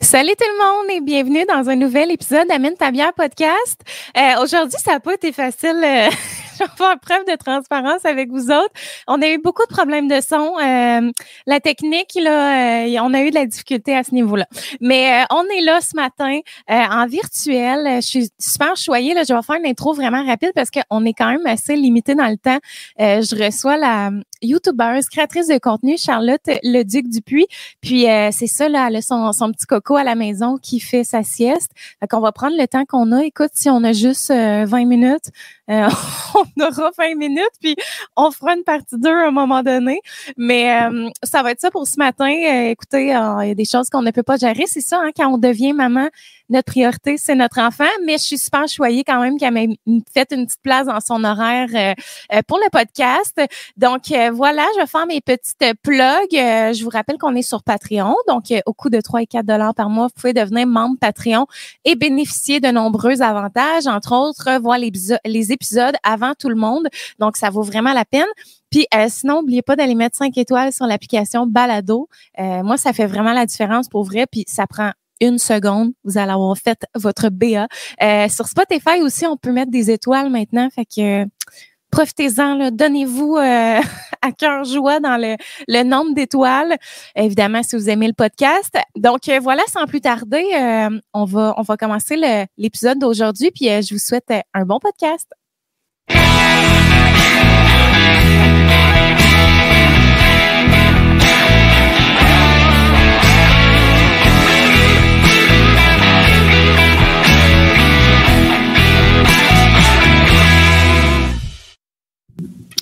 Salut tout le monde et bienvenue dans un nouvel épisode d'Amène ta bière podcast. Aujourd'hui, ça n'a pas été facile. Je vais faire preuve de transparence avec vous autres. On a eu beaucoup de problèmes de son. La technique, là, on a eu de la difficulté à ce niveau-là. Mais on est là ce matin en virtuel. Je suis super choyée. Là, je vais faire une intro vraiment rapide parce qu'on est quand même assez limité dans le temps. Je reçois la YouTubeuse, créatrice de contenu, Charlotte Leduc-Dupuis. Puis c'est ça, là, elle a son petit coco à la maison qui fait sa sieste. Fait qu'on va prendre le temps qu'on a. Écoute, si on a juste 20 minutes, on aura 20 minutes, puis on fera une partie 2 à un moment donné. Mais ça va être ça pour ce matin. Écoutez, il y a des choses qu'on ne peut pas gérer. C'est ça, hein, quand on devient maman, notre priorité, c'est notre enfant. Mais je suis super choyée quand même qu'elle m'ait fait une petite place dans son horaire pour le podcast. Donc, voilà, je vais faire mes petites plugs. Je vous rappelle qu'on est sur Patreon. Donc, au coût de 3 et 4 $ par mois, vous pouvez devenir membre Patreon et bénéficier de nombreux avantages, entre autres, voir les épisodes avant tout le monde. Donc, ça vaut vraiment la peine. Puis, sinon, n'oubliez pas d'aller mettre 5 étoiles sur l'application Balado. Moi, ça fait vraiment la différence pour vrai. Puis, ça prend 1 seconde. Vous allez avoir fait votre BA. Sur Spotify aussi, on peut mettre des étoiles maintenant. Fait que profitez-en, là, donnez-vous à cœur joie dans le nombre d'étoiles. Évidemment, si vous aimez le podcast. Donc, voilà, sans plus tarder, on va commencer l'épisode d'aujourd'hui. Puis, je vous souhaite un bon podcast.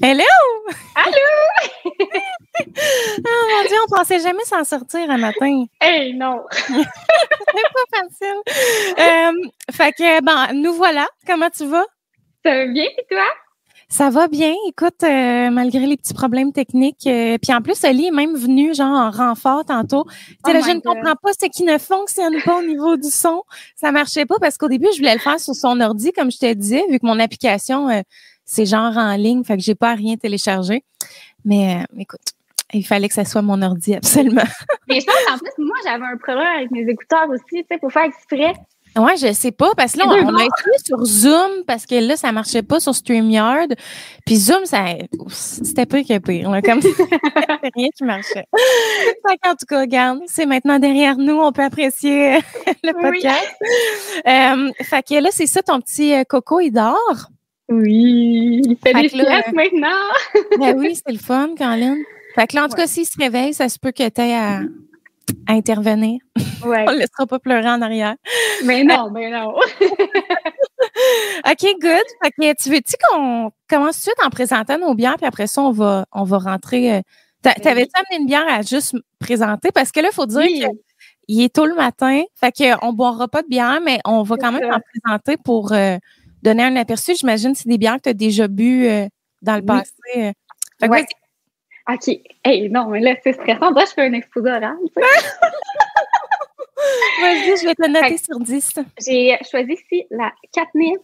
Hello! Allô! Oh mon Dieu, on pensait jamais s'en sortir un matin. Hey, non! C'est pas facile. Fait que, bon, nous voilà. Comment tu vas? Ça va bien, et toi? Ça va bien. Écoute, malgré les petits problèmes techniques. Puis en plus, Oli est même venu genre en renfort tantôt. Tu sais, là, je ne comprends pas ce qui ne fonctionne pas au niveau du son. Ça marchait pas parce qu'au début, je voulais le faire sur son ordi, comme je te disais, vu que mon application, c'est genre en ligne, fait que j'ai pas à rien téléchargé. Mais écoute, il fallait que ça soit mon ordi, absolument. Mais je pense qu'en plus, moi, j'avais un problème avec mes écouteurs aussi, tu sais, pour faire exprès. Ouais, je sais pas, parce que là, on a essayé sur Zoom, parce que là, ça marchait pas sur StreamYard. Puis Zoom, c'était pire que pire. Là, comme c'était rien qui marchait. Fait qu'en tout cas, regarde, c'est maintenant derrière nous, on peut apprécier le podcast. Oui. Fait que là, c'est ça, ton petit coco, il dort. Oui, il fait des siestes maintenant. Ben oui, c'est le fun, Caroline. Fait que là, en tout cas, s'il se réveille, ça se peut que tu aies à intervenir. Ouais. On ne laissera pas pleurer en arrière. Mais non, mais non. OK, good. Fait que tu veux-tu qu'on commence tout de suite en présentant nos bières, puis après ça, on va rentrer. T'avais-tu amené une bière à juste présenter? Parce que là, il faut dire qu'il est tôt le matin. Fait qu'on ne boira pas de bière, mais on va quand même en présenter pour donner un aperçu. J'imagine que c'est des bières que tu as déjà bu dans le passé. Fait que vas-y. OK. Hey, non, mais là, c'est stressant. Moi, je fais un exposé oral, tu sais. Vas-y, je vais te noter sur 10. J'ai choisi ici la catnip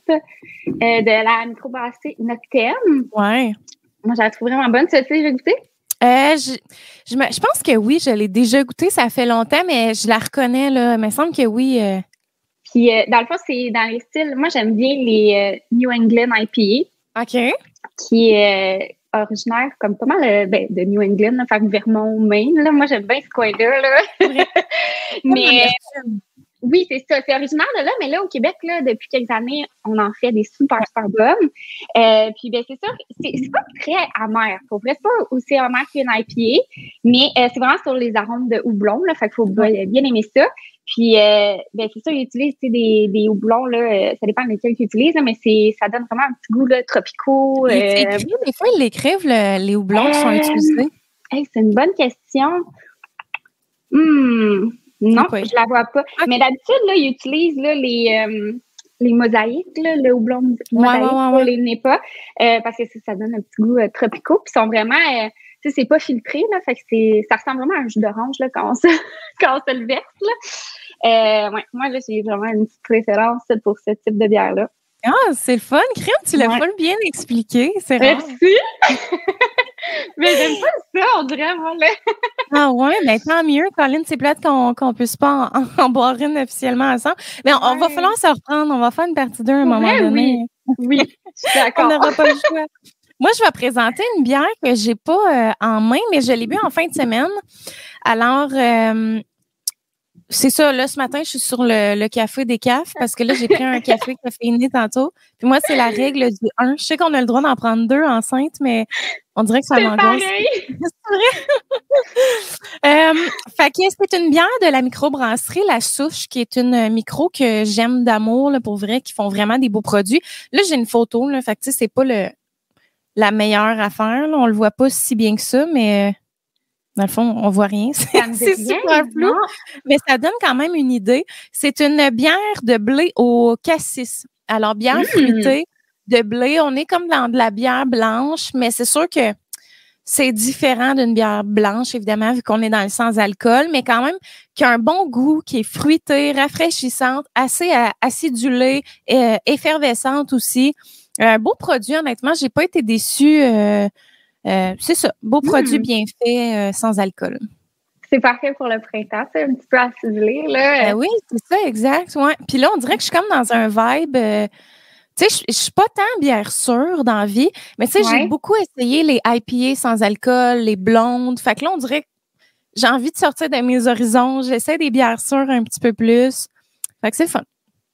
de la microbrasserie Noctem. Ouais. Moi, je la trouve vraiment bonne. Tu l'as déjà goûté? Je pense que oui, je l'ai déjà goûté. Ça fait longtemps, mais je la reconnais, là. Il me semble que oui. Puis, dans le fond, c'est dans les styles. Moi, j'aime bien les New England IPA. OK. Qui est originaire, comme pas mal de New England, là, fait que Vermont, Maine. Là. Moi, j'aime bien ce coin-là. Là. Mais oui, c'est ça. C'est originaire de là, mais là, au Québec, là, depuis quelques années, on en fait des super bonnes. Puis, ben, c'est sûr, c'est pas très amer. Pour vrai, c'est pas aussi amer qu'une IPA, mais c'est vraiment sur les arômes de houblon, là. Fait qu'il faut bien aimer ça. Puis, ben, c'est sûr, ils utilisent des houblons, là, ça dépend desquels ils utilisent, là, mais ça donne vraiment un petit goût, là, tropicaux. Des fois, ils l'écrivent, les houblons qui sont utilisés. Hey, c'est une bonne question. Non, je la vois pas. Okay. Mais d'habitude, là, ils utilisent, là, les mosaïques, là, le houblon mosaïque, pour les NEPA, parce que ça donne un petit goût tropicaux, puis ils sont vraiment... tu sais, c'est pas filtré, là, fait que ça ressemble vraiment à un jus d'orange, là, quand on se le verse, là. Ouais, moi, là, j'ai vraiment une petite préférence pour ce type de bière-là. Ah, c'est le fun, Crème, tu l'as pas bien expliqué, c'est rare. Merci! Mais j'aime pas ça, on dirait, moi, là. Ah ouais, ben tant mieux, Colin, c'est plate qu'on puisse pas en boire une officiellement ensemble. Mais on va falloir se reprendre, on va faire une partie 2 à un moment donné. Oui, je suis d'accord. On n'aura pas le choix. Moi, je vais présenter une bière que j'ai pas en main, mais je l'ai bu en fin de semaine. Alors, c'est ça, là, ce matin, je suis sur le café des cafes parce que là, j'ai pris un café caféiné tantôt. Puis moi, c'est la règle du 1. Je sais qu'on a le droit d'en prendre 2 enceinte, mais on dirait que ça m'angoisse. C'est vrai. Fait que c'est une bière de la microbrasserie La Souche, qui est une micro que j'aime d'amour, là, pour vrai, qui font vraiment des beaux produits. Là, j'ai une photo, là, fait que tu sais, c'est pas la meilleure affaire, là. On le voit pas si bien que ça, mais dans le fond, on voit rien. C'est super flou, mais ça donne quand même une idée. C'est une bière de blé au cassis. Alors, bière fruitée de blé. On est comme dans de la bière blanche, mais c'est sûr que c'est différent d'une bière blanche, évidemment, vu qu'on est dans le sans-alcool, mais quand même qui a un bon goût, qui est fruitée, rafraîchissante, assez acidulée, effervescente aussi. Un beau produit, honnêtement. J'ai pas été déçue. C'est ça, beau produit bien fait, sans alcool. C'est parfait pour le printemps, c'est un petit peu acidulé, là. Oui, c'est ça, exact. Ouais. Puis là, on dirait que je suis comme dans un vibe. Tu sais, je suis pas tant bière sûre dans la vie, mais tu sais, j'ai beaucoup essayé les IPA sans alcool, les blondes. Fait que là, on dirait que j'ai envie de sortir de mes horizons. J'essaie des bières sûres un petit peu plus. Fait que c'est fun.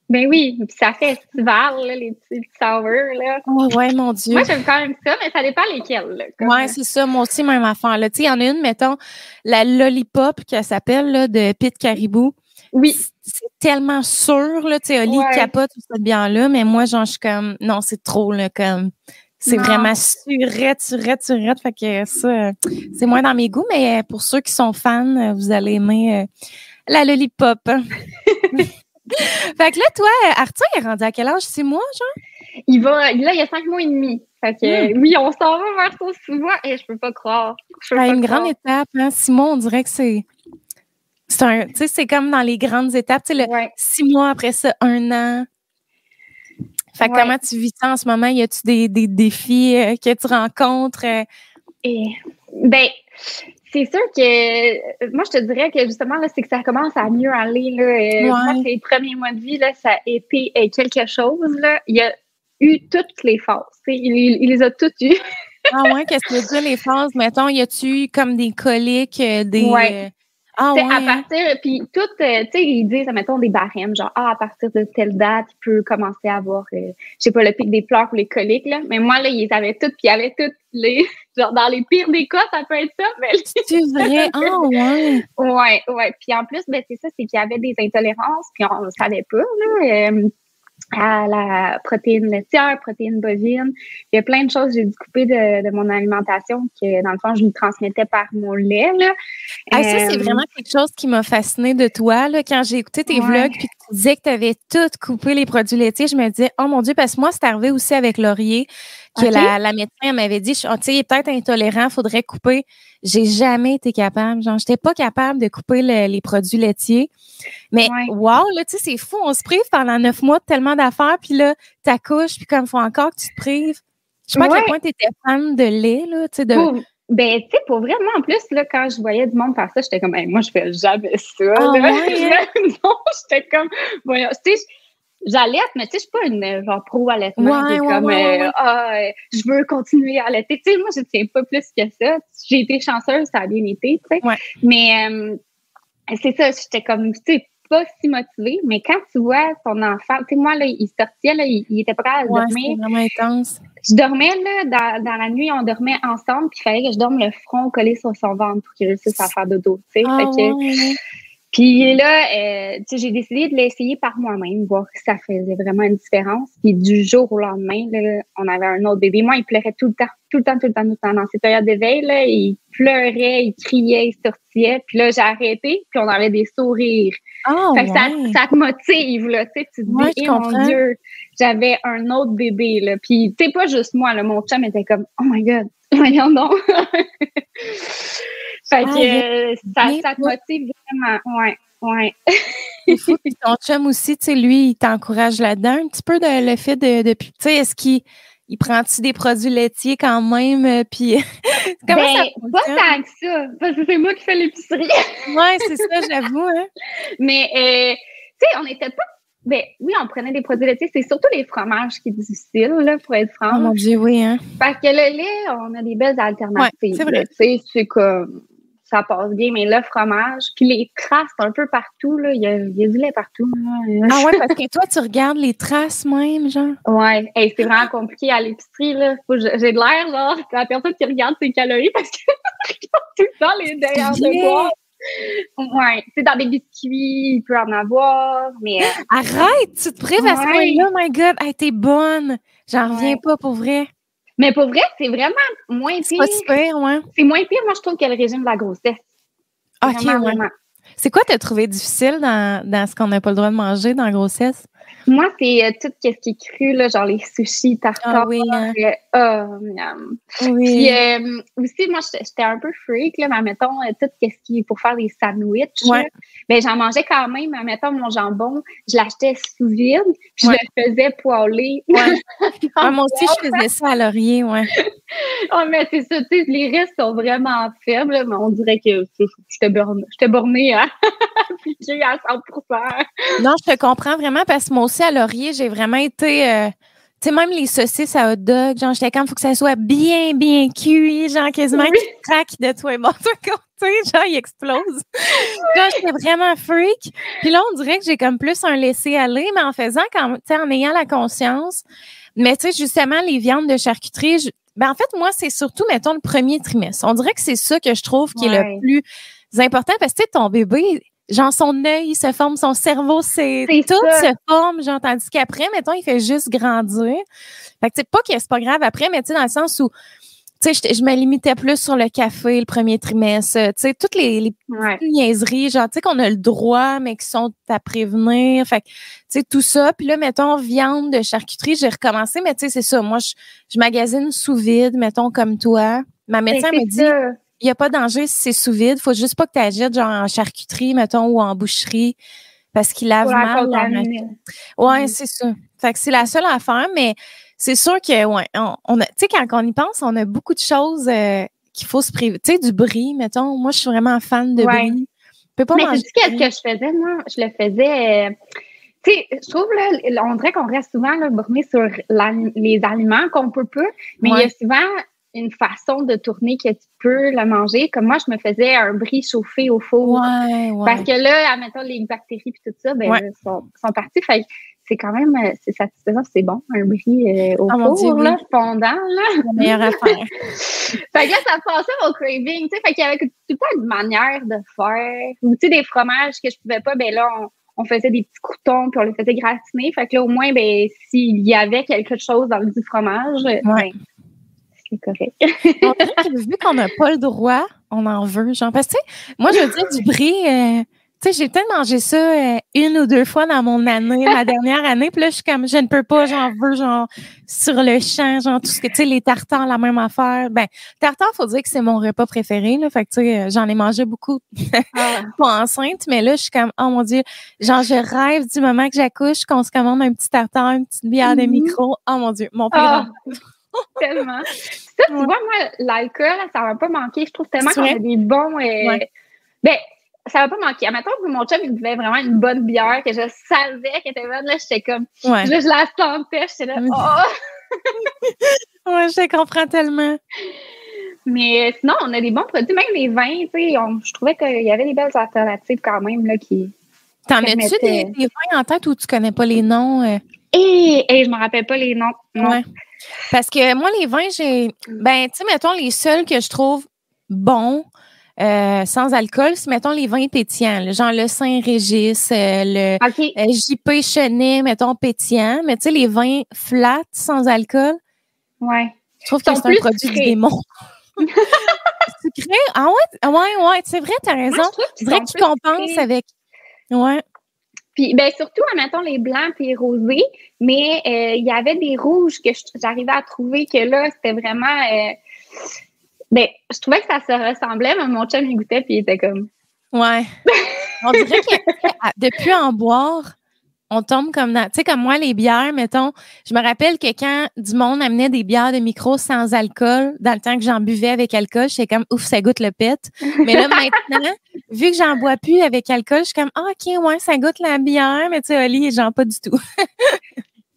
Ben oui, puis ça fait estival, là, les petits sour, là. Oh, ouais, mon Dieu. Moi, j'aime quand même ça, mais ça dépend lesquels, là. Ouais, c'est ça. Moi aussi, même affaire, là. Tu sais, il y en a une, mettons, la Lollipop, qui s'appelle, là, de Pete Caribou. Oui. C'est tellement sûr, là. Tu sais, Oli capote sur cette bière-là, mais moi, genre, je suis comme, non, c'est trop, là, comme, c'est vraiment surette. Fait que ça, c'est moins dans mes goûts, mais pour ceux qui sont fans, vous allez aimer la Lollipop. Fait que là, toi, Arthur est rendu à quel âge? 6 mois, genre? Là, il y a 5 mois et demi. Fait que, oui, on s'en va vers son 6 mois et je peux pas croire. Une grande étape, hein? 6 mois, on dirait que tu sais, c'est comme dans les grandes étapes. Tu sais, 6 mois après ça, 1 an. Fait que comment tu vis ça en ce moment? Y a-tu des défis que tu rencontres? Ben, c'est sûr que moi, je te dirais que justement, là, c'est que ça commence à mieux aller. Là. Moi, les premiers mois de vie, là, ça a été quelque chose. Là. Il y a eu toutes les phases. Il les a toutes eues. Ah ouais, qu'est-ce que tu veux dire, les phases? Mettons, y a-tu eu comme des coliques, à partir, puis tout, tu sais, ils disent, mettons, des barèmes, genre, à partir de telle date, il peut commencer à avoir, je sais pas, le pic des pleurs ou les coliques, là. Mais moi, là, ils avaient toutes, puis il y avait toutes les, genre, dans les pires des cas, ça peut être ça, mais. C'est vrai? Ah, ouais. Ouais. Puis en plus, ben, c'est ça, c'est qu'il y avait des intolérances, puis on ne savait pas, là. À la protéine laitière, protéine bovine. Il y a plein de choses que j'ai dû couper de mon alimentation que, dans le fond, je me transmettais par mon lait. Là. Ça, c'est vraiment quelque chose qui m'a fascinée de toi. Là, quand j'ai écouté tes vlogs puis que tu disais que tu avais tout coupé les produits laitiers, je me disais, oh mon Dieu, parce que moi, c'est arrivé aussi avec Laurier, que la médecin m'avait dit, tu sais, il est peut-être intolérant, faudrait couper. J'ai jamais été capable. Genre, j'étais pas capable de couper les produits laitiers. Mais wow, là, tu sais, c'est fou. On se prive pendant 9 mois de tellement d'affaires, puis là, t'accouches, puis comme il faut encore que tu te prives. Je sais pas à quel point tu étais fan de lait, là, tu sais, Ben, tu sais, pour vrai, moi, en plus, là, quand je voyais du monde faire ça, j'étais comme, moi, je fais jamais ça. Non, j'étais comme, voyons, tu sais, j'allaite, mais tu sais, je suis pas une genre pro-allaitement. Je veux continuer à allaiter. Tu sais, moi, je tiens pas plus que ça. J'ai été chanceuse, ça a bien été, tu sais. Mais c'est ça, j'étais comme, tu sais, pas si motivée, mais quand tu vois ton enfant, tu sais, moi, là, il sortait, là, il était prêt à dormir. C'était vraiment intense. Je dormais, là, dans la nuit, on dormait ensemble, puis il fallait que je dorme le front collé sur son ventre pour qu'il réussisse à faire dodo, tu sais. Puis là, tu sais, j'ai décidé de l'essayer par moi-même, voir si ça faisait vraiment une différence. Puis du jour au lendemain, là, on avait un autre bébé. Moi, il pleurait tout le temps. Dans ces périodes d'éveil, là, il pleurait, il criait, il sortait. Puis là, j'ai arrêté, puis on avait des sourires. Fait que ça te motive, là, tu sais, tu te dis, mon Dieu, j'avais un autre bébé, là. Puis, tu sais, pas juste moi, là, mon chum était comme, oh my God, voyons donc. Fait que ça te motive vraiment, ouais. C'est fou, puis ton chum aussi, tu sais, lui, il t'encourage là-dedans un petit peu le fait de tu sais, est-ce qu'il Il prend-tu des produits laitiers quand même? Puis comment ça fonctionne? Pas tant que ça, parce que c'est moi qui fais l'épicerie. Ouais, c'est ça, j'avoue. Hein? Mais, tu sais, on n'était pas... Ben oui, on prenait des produits laitiers. C'est surtout les fromages qui est difficile, là, pour être franche. Oh mon Dieu, oui, hein? Parce que le lait, on a des belles alternatives. Ouais, c'est vrai. Tu sais, c'est comme... Ça passe bien, mais le fromage, puis les traces un peu partout, là, il y a du lait partout. Là. Ah ouais, parce que toi, tu regardes les traces même, genre? Ouais, hey, c'est vraiment compliqué à l'épicerie, là. J'ai de l'air, genre, c'est la personne qui regarde ses calories parce que je regarde tout le temps les derrière de boîte. Ouais, tu sais, dans des biscuits, il peut en avoir, mais... Arrête! Tu te prives à ce point-là, my God! Hey, t'es bonne! J'en reviens pas, pour vrai. Mais pour vrai, c'est vraiment moins pire. C'est pas super, ouais. C'est moins pire, moi, je trouve, que le régime de la grossesse. OK, vraiment. C'est quoi t'as trouvé difficile dans ce qu'on n'a pas le droit de manger dans la grossesse? Moi, c'est tout ce qui est cru, là, genre les sushis, tartares. Ah oui, hein? Oui. Puis aussi, moi, j'étais un peu freak, là, mais mettons, tout ce qui est pour faire des sandwichs. Ouais. Ben, j'en mangeais quand même, mais mettons, mon jambon, je l'achetais sous vide, puis je le faisais poêler. Ouais. Moi aussi, je faisais ça à Laurier, ouais. Oh, mais c'est ça, tu sais, les risques sont vraiment faibles, là, mais on dirait que j'étais bornée à appliquer à 100%. Non, je te comprends vraiment parce que moi aussi, à Laurier, j'ai vraiment été... tu sais, même les saucisses à hot dog, genre, j'étais comme, faut que ça soit bien, bien cuit, genre, quasiment qui craque de toi et bon, de côté, genre, il explose. Genre, j'étais vraiment freak. Puis là, on dirait que j'ai comme plus un laisser-aller, mais en faisant, tu sais, en ayant la conscience. Mais tu sais, justement, les viandes de charcuterie, en fait, moi, c'est surtout, mettons, le premier trimestre. On dirait que c'est ça que je trouve qui est le plus important parce que, tu sais, ton bébé... Genre, son œil se forme, son cerveau, tout se forme, genre, tandis qu'après, mettons, il fait juste grandir. Fait que, tu sais, pas que c'est pas grave après, mais tu sais, dans le sens où, tu sais, je me limitais plus sur le café le premier trimestre. Tu sais, toutes les petites niaiseries, genre, tu sais, qu'on a le droit, mais qui sont à prévenir. Fait que, tu sais, tout ça. Puis là, mettons, viande de charcuterie, j'ai recommencé, mais tu sais, c'est ça. Moi, je magasine sous vide, mettons, comme toi. Ma médecin me dit... Il n'y a pas de danger si c'est sous vide. Faut juste pas que tu agites genre en charcuterie, mettons, ou en boucherie, parce qu'il lave mal. Ouais, c'est ça. Fait que c'est la seule affaire, mais c'est sûr que, ouais, on a, tu sais, quand on y pense, on a beaucoup de choses qu'il faut se priver. Tu sais, du brie, mettons. Moi, je suis vraiment fan de brie. Je peux pas manger. Mais qu'est-ce que je faisais, moi? Je le faisais... tu sais, je trouve, là, on dirait qu'on reste souvent là, borné sur les aliments qu'on peut pas, mais il y a souvent une façon de tourner que tu peux le manger. Comme moi, je me faisais un brie chauffé au four. Parce que là, admettons, les bactéries et tout ça, ben, sont parties. Fait que c'est quand même, c'est satisfaisant, c'est bon, un brie au four, là, fondant, là. C'est la meilleure affaire. Fait que là, ça passait au craving, tu sais. Fait qu'il y avait tout le temps une manière de faire. Ou, tu sais, des fromages que je pouvais pas, ben là, on faisait des petits croûtons puis on les faisait gratiner. Fait que là, au moins, ben, s'il y avait quelque chose dans le du fromage, ben, c'est correct. Vu qu'on n'a pas le droit, on en veut. Genre, parce que, tu sais, moi, je veux dire, du brie, tu sais, j'ai peut-être mangé ça une ou deux fois dans mon année, ma dernière année. Puis là, je suis comme, je ne peux pas, j'en veux, genre, sur le champ, genre, tout ce que, tu sais, les tartares, la même affaire. Ben, tartare, faut dire que c'est mon repas préféré, là. Fait que, tu sais, j'en ai mangé beaucoup pas enceinte, mais là, je suis comme, oh mon Dieu, genre, je rêve du moment que j'accouche, qu'on se commande un petit tartare, une petite bière de micro. Oh mon Dieu, mon pire. Tellement. Ça, tu vois, moi, l'alcool, ça va pas manquer. Je trouve tellement qu'on a des bons... Ben, ça va pas manquer. Admettons que mon chum, il buvait vraiment une bonne bière que je savais qu'elle était bonne. Là, j'étais comme... Là, je la sentais. J'étais là, Ouais, je te comprends tellement. Mais sinon, on a des bons produits. Même les vins, tu sais, je trouvais qu'il y avait des belles alternatives quand même, là, qui... T'en as-tu des vins en tête où tu connais pas les noms? Je me rappelle pas les noms. Non. Ouais. Parce que moi, les vins, ben, tu sais, mettons, les seuls que je trouve bons, sans alcool, c'est, mettons, les vins pétillants, là, genre le Saint-Régis, le J.P. Chenet, mettons, pétillant. Mais tu sais, les vins flats, sans alcool, je trouve que c'est un produit du démon. Sucré? Ah ouais, c'est vrai, t'as raison. C'est vrai que tu compenses avec... Ouais. Puis, ben, surtout, admettons, les blancs puis les rosés, mais il y avait des rouges que j'arrivais à trouver que là, c'était vraiment... ben, je trouvais que ça se ressemblait, mais mon chum, il goûtait puis il était comme... Ouais. On dirait que de plus en boire, on tombe comme dans, tu sais, comme moi, les bières, mettons, je me rappelle que quand du monde amenait des bières de micro sans alcool, dans le temps que j'en buvais avec alcool, j'étais comme, ouf, ça goûte le pet. Mais là, maintenant, vu que j'en bois plus avec alcool, je suis comme, OK, ouais, ça goûte la bière, mais tu sais, Oli, j'en pas du tout.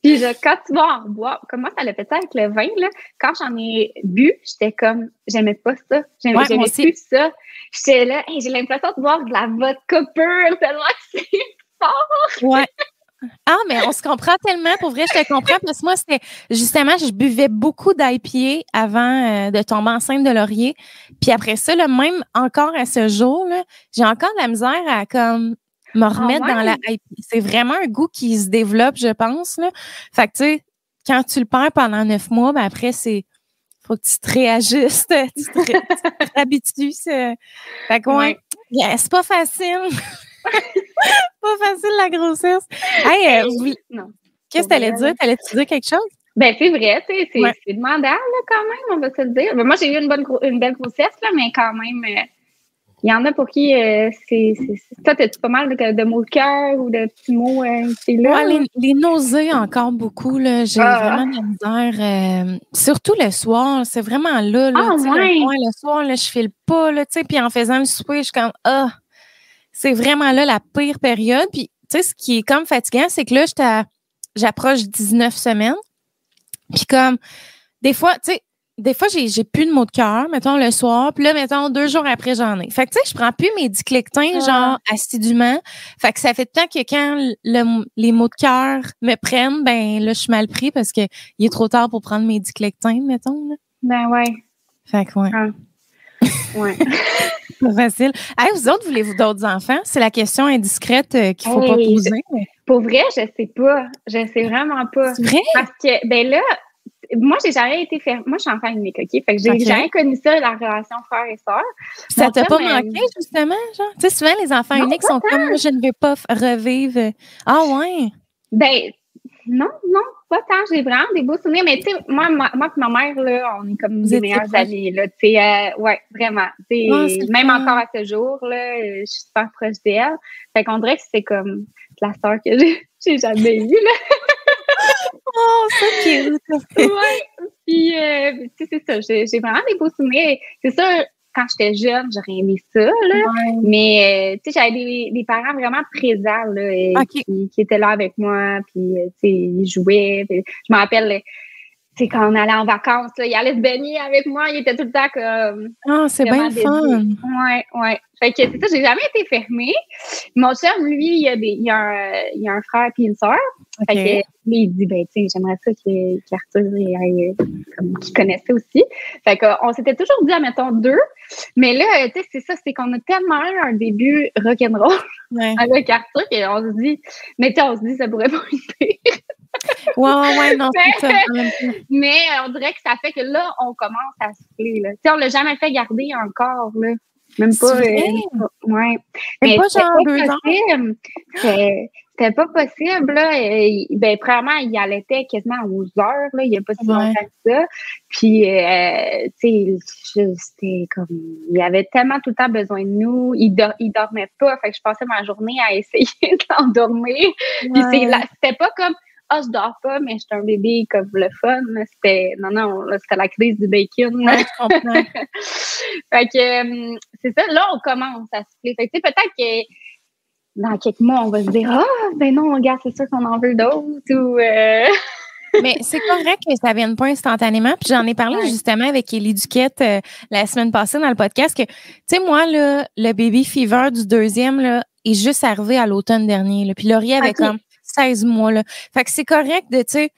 Puis quand tu vas en boire, comme moi, ça l'a fait ça avec le vin, là. Quand j'en ai bu, j'étais comme, j'aimais pas ça. J'aimais plus ça. J'étais là, hey, j'ai l'impression de boire de la vodka pure, tellement que c'est fort. Ouais. Ah, mais on se comprend tellement. Pour vrai, je te comprends. Parce que moi, c'était justement, je buvais beaucoup d'IPA avant de tomber enceinte de Laurier. Puis après ça, là, même encore à ce jour, là, j'ai encore de la misère à comme me remettre dans la IPA. C'est vraiment un goût qui se développe, je pense. Là. Fait que tu sais, quand tu le perds pendant 9 mois, ben après, faut que tu te réajustes, tu te réhabitues. Fait que ouais, c'est pas facile. Pas facile la grossesse. Hey, qu'est-ce que t'allais dire? T'allais-tu dire quelque chose? Ben, c'est vrai, c'est demandant, là, quand même, on va se le dire. Ben, moi, j'ai eu une belle grossesse, là, mais quand même, il y en a pour qui toi, t'as-tu pas mal de mots de cœur ou de petits mots là? Ouais, les nausées, encore beaucoup, là. J'ai vraiment de la misère. Surtout le soir, c'est vraiment là. Le soir, là, je file pas, là, tu sais, puis en faisant le souper, je suis comme, c'est vraiment là la pire période. Puis, tu sais, ce qui est comme fatigant, c'est que là, j'approche 19 semaines. Puis comme, des fois, tu sais, j'ai plus de mots de cœur, mettons, le soir. Puis là, mettons, 2 jours après, j'en ai. Fait que, tu sais, je prends plus mes diclectins, genre, assidûment. Fait que ça fait tant que quand les mots de cœur me prennent, ben là, je suis mal pris parce que il est trop tard pour prendre mes diclectins, mettons, là. Ben ouais. Fait que, ouais. Ouais. Pas facile. Hey, vous autres, voulez-vous d'autres enfants? C'est la question indiscrète qu'il faut pas poser. Pour vrai, je sais pas. Je sais vraiment pas. C'est vrai? Parce que, ben là, moi, j'ai jamais été moi, je suis enfant unique, OK? Fait que j'ai jamais connu ça, la relation frère et sœur. Ça t'a pas manqué, justement, genre? Tu sais, souvent, les enfants uniques sont comme, moi, je ne veux pas revivre. Ah, ouais? Ben, non, pas tant. J'ai vraiment des beaux souvenirs. Mais, tu sais, moi et ma mère, là, on est comme des meilleures amies, là. Tu sais, ouais, vraiment. Même encore à ce jour, là, je suis super proche d'elle. Fait qu'on dirait que c'est comme la sœur que j'ai jamais eue, là. Oh, c'est cute! Ouais. Puis, tu sais, c'est ça. J'ai vraiment des beaux souvenirs. C'est ça, quand j'étais jeune, j'aurais aimé ça, là. Ouais. Mais, tu sais, j'avais des parents vraiment présents, là, qui étaient là avec moi. Puis, tu sais, ils jouaient. Puis, je me rappelle, tu sais, quand on allait en vacances, là, ils allaient se baigner avec moi. Ils étaient tout le temps comme... Ah, c'est bien fun! Ouais. Fait que c'est ça, j'ai jamais été fermée. Mon chum, lui, il y a un frère puis une sœur. Fait que lui, il dit, ben, tu sais, j'aimerais ça qu'Arthur qu'il connaissait aussi. Fait qu'on s'était toujours dit, admettons, 2. Mais là, tu sais, c'est ça, c'est qu'on a tellement eu un début rock'n'roll avec Arthur qu'on se dit, mais tu sais, on se dit, ça pourrait pas être pire. Ouais, non, c'est ça. Mais on dirait que ça fait que là, on commence à souffler, là. Tu sais, on l'a jamais fait garder encore, là. Même pas. Ouais. Mais pas genre 2 ans. C'était pas possible, là. Ben, premièrement, il allaitait quasiment aux heures, là. Il n'y a pas si longtemps que ça. Puis, tu sais, c'était comme. Il avait tellement tout le temps besoin de nous. Il dormait pas. Fait que je passais ma journée à essayer de l'endormir. Puis, c'était pas comme. Je dors pas, mais j'étais un bébé comme le fun. C'était, c'était la crise du bacon. Ouais, je comprends. Fait que, c'est ça, là, on commence à souffler. Fait que, tu sais, peut-être que dans quelques mois, on va se dire, ben non, regarde, c'est sûr qu'on en veut d'autres ou, Mais c'est correct que ça vienne pas instantanément. Puis j'en ai parlé justement avec Élie Duquette la semaine passée dans le podcast que, tu sais, moi, là, le baby fever du 2e, là, est juste arrivé à l'automne dernier. Là. Puis Laurier avait comme 16 mois, là. Fait que c'est correct de, tu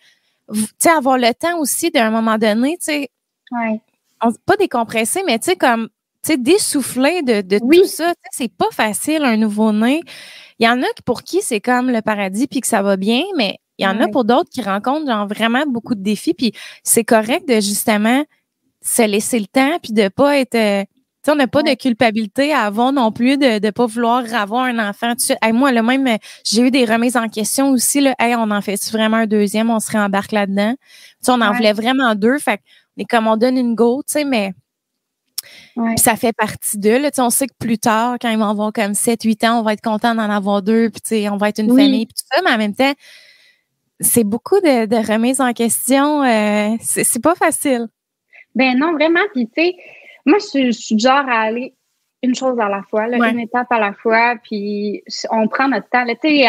sais, avoir le temps aussi d'un moment donné, tu sais. Pas décompresser, mais tu sais, comme, tu sais, d'essouffler de tout ça. Tu sais, c'est pas facile, un nouveau-né. Il y en a pour qui c'est comme le paradis puis que ça va bien, mais il y en a pour d'autres qui rencontrent genre vraiment beaucoup de défis. Puis c'est correct de justement se laisser le temps puis de pas être... tu sais, on n'a pas de culpabilité à avoir non plus de pas vouloir avoir un enfant tout de suite. Hey, moi, là, même, j'ai eu des remises en question aussi. Là, hey, on en fait-tu vraiment un 2e? On se réembarque là-dedans. Tu sais, on en voulait vraiment 2. Fait qu'on est comme on donne une go, tu sais, mais ça fait partie d'eux. Là, on sait que plus tard, quand ils vont avoir comme 7-8 ans, on va être content d'en avoir 2, puis on va être une famille, puis tout ça, mais en même temps, c'est beaucoup de remises en question. C'est pas facile. Ben non, vraiment. Puis tu sais, moi, je suis du genre à aller une chose à la fois, là, une étape à la fois, puis on prend notre temps. Tu sais,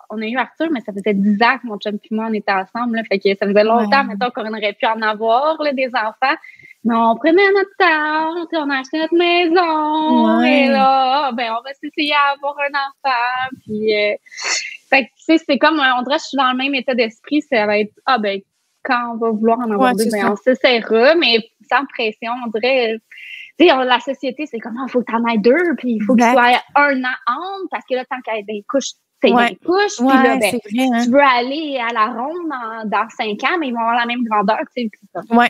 on a eu Arthur, mais ça faisait 10 ans que mon chum et moi, on était ensemble. Là, fait que ça faisait longtemps, mettons, qu'on aurait pu en avoir, là, des enfants. Mais on prenait notre temps, on a acheté notre maison, et là, ben, on va s'essayer à avoir un enfant. Puis, fait que, tu sais, c'est comme, on dirait que je suis dans le même état d'esprit. Ça va être, ben, quand on va vouloir en avoir 2, ben, on s'essaiera, mais sans pression, on dirait. Tu sais, la société, c'est comme, il faut que t'en aies 2, puis il faut que tu sois 1 an entre, parce que là, tant qu'il y a des couches, c'est des couches, puis là, ben, vrai, tu veux aller à la ronde dans 5 ans, mais ils vont avoir la même grandeur, tu sais. Ouais.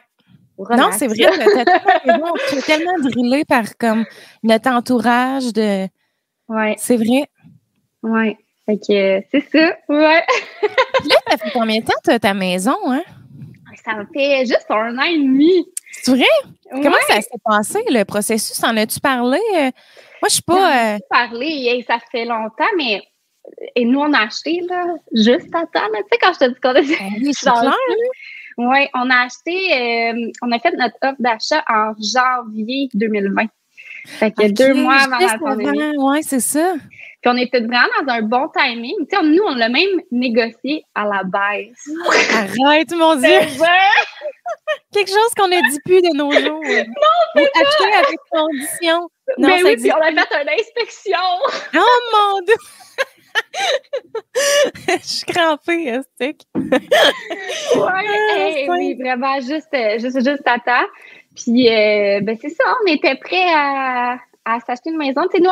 Non, c'est vrai, t'as tellement drillé par comme notre entourage de. Ouais. C'est vrai. Ouais. Fait que c'est ça. Ouais. Là, ça fait combien de temps t'as ta maison, hein? Ça me fait juste 1 an et demi. C'est vrai? Ouais. Comment ça s'est passé, le processus? En as-tu parlé? Moi, je suis pas. Parlé, ça fait longtemps, mais. Et nous, on a acheté, là, juste à temps, là. Tu sais, quand je te dis qu'on a. Oui, c'est clair, oui, on a acheté, on a fait notre offre d'achat en janvier 2020. Fait que 2 mois avant la pandémie. Oui, c'est ça. Puis on était vraiment dans un bon timing. Tu sais, nous, on l'a même négocié à la baisse. Arrête, mon Dieu! Quelque chose qu'on ne dit plus de nos jours. Non, c'est ça! Acheter avec condition. Non, mais oui, puis on a fait une inspection. Oh mon Dieu! Je suis crampée, stick. Oui, vraiment, juste à temps. Puis, ben c'est ça, on était prêts à s'acheter une maison. Tu sais, nous,